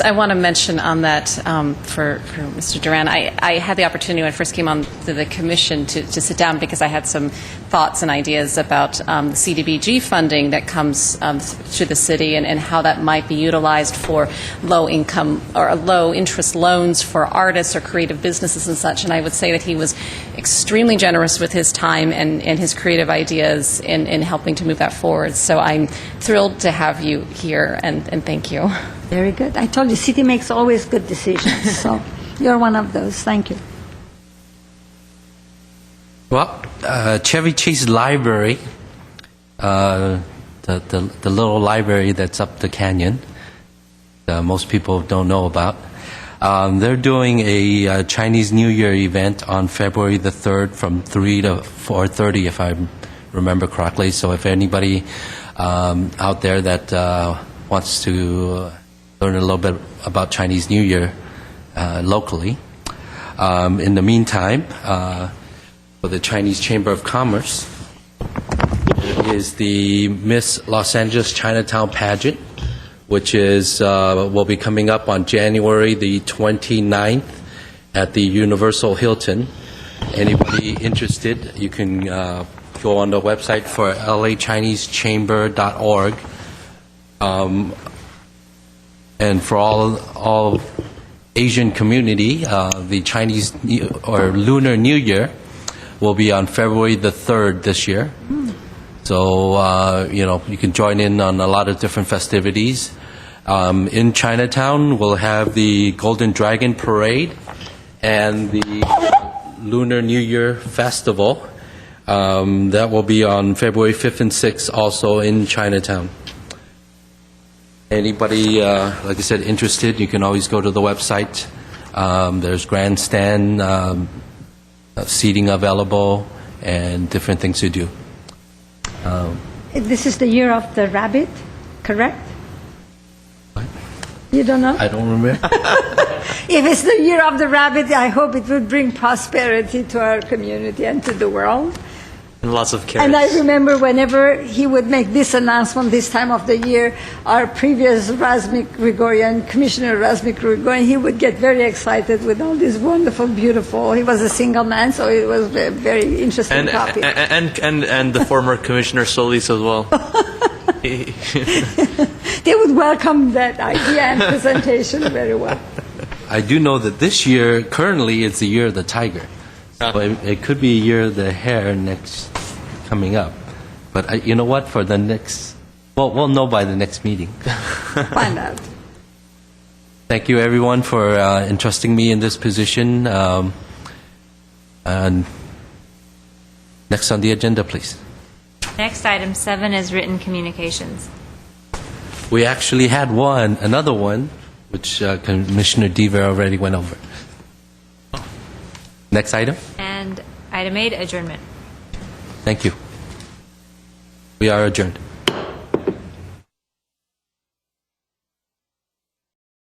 I want to mention on that for Mr. Duran. I had the opportunity when I first came on to the commission to sit down, because I had some thoughts and ideas about the CDBG funding that comes to the city and how that might be utilized for low income or low interest loans for artists or creative businesses and such. And I would say that he was extremely generous with his time and his creative ideas in helping to move that forward. So I'm thrilled to have you here, and thank you. Very good. I told you, city makes always good decisions. So you're one of those. Thank you. Well, Chevy Chase Library, the little library that's up the canyon, most people don't know about. They're doing a Chinese New Year event on February the 3rd from 3 to 4:30, if I remember correctly. So if anybody out there that wants to learn a little bit about Chinese New Year locally. In the meantime, for the Chinese Chamber of Commerce, is the Miss Los Angeles Chinatown pageant, which is will be coming up on January the 29th at the Universal Hilton. Anybody interested, you can go on the website for lachinesechamber.org. And for all Asian community, the Chinese or Lunar New Year will be on February the 3rd this year. So, you can join in on a lot of different festivities. In Chinatown, we'll have the Golden Dragon Parade and the Lunar New Year Festival. That will be on February 5th and 6th, also in Chinatown. Anybody, like I said, interested, you can always go to the website. There's grandstand, seating available, and different things to do. This is the year of the rabbit, correct? What? You don't know? I don't remember. If it's the year of the rabbit, I hope it will bring prosperity to our community and to the world. And lots of carrots. And I remember whenever he would make this announcement this time of the year, our previous Commissioner Razmik Grigorian, he would get very excited with all these wonderful, beautiful, he was a single man, so it was a very interesting copy. And the former Commissioner Solis as well. They would welcome that idea and presentation very well. I do know that this year, currently, it's the year of the tiger. So it could be a year of the hare next coming up. But you know what? For the next, we'll know by the next meeting. Find out. Thank you, everyone, for entrusting me in this position. And next on the agenda, please. Next, item 7 is written communications. We actually had another one, which Commissioner Deaver already went over. Next item. And item 8, adjournment. Thank you. We are adjourned.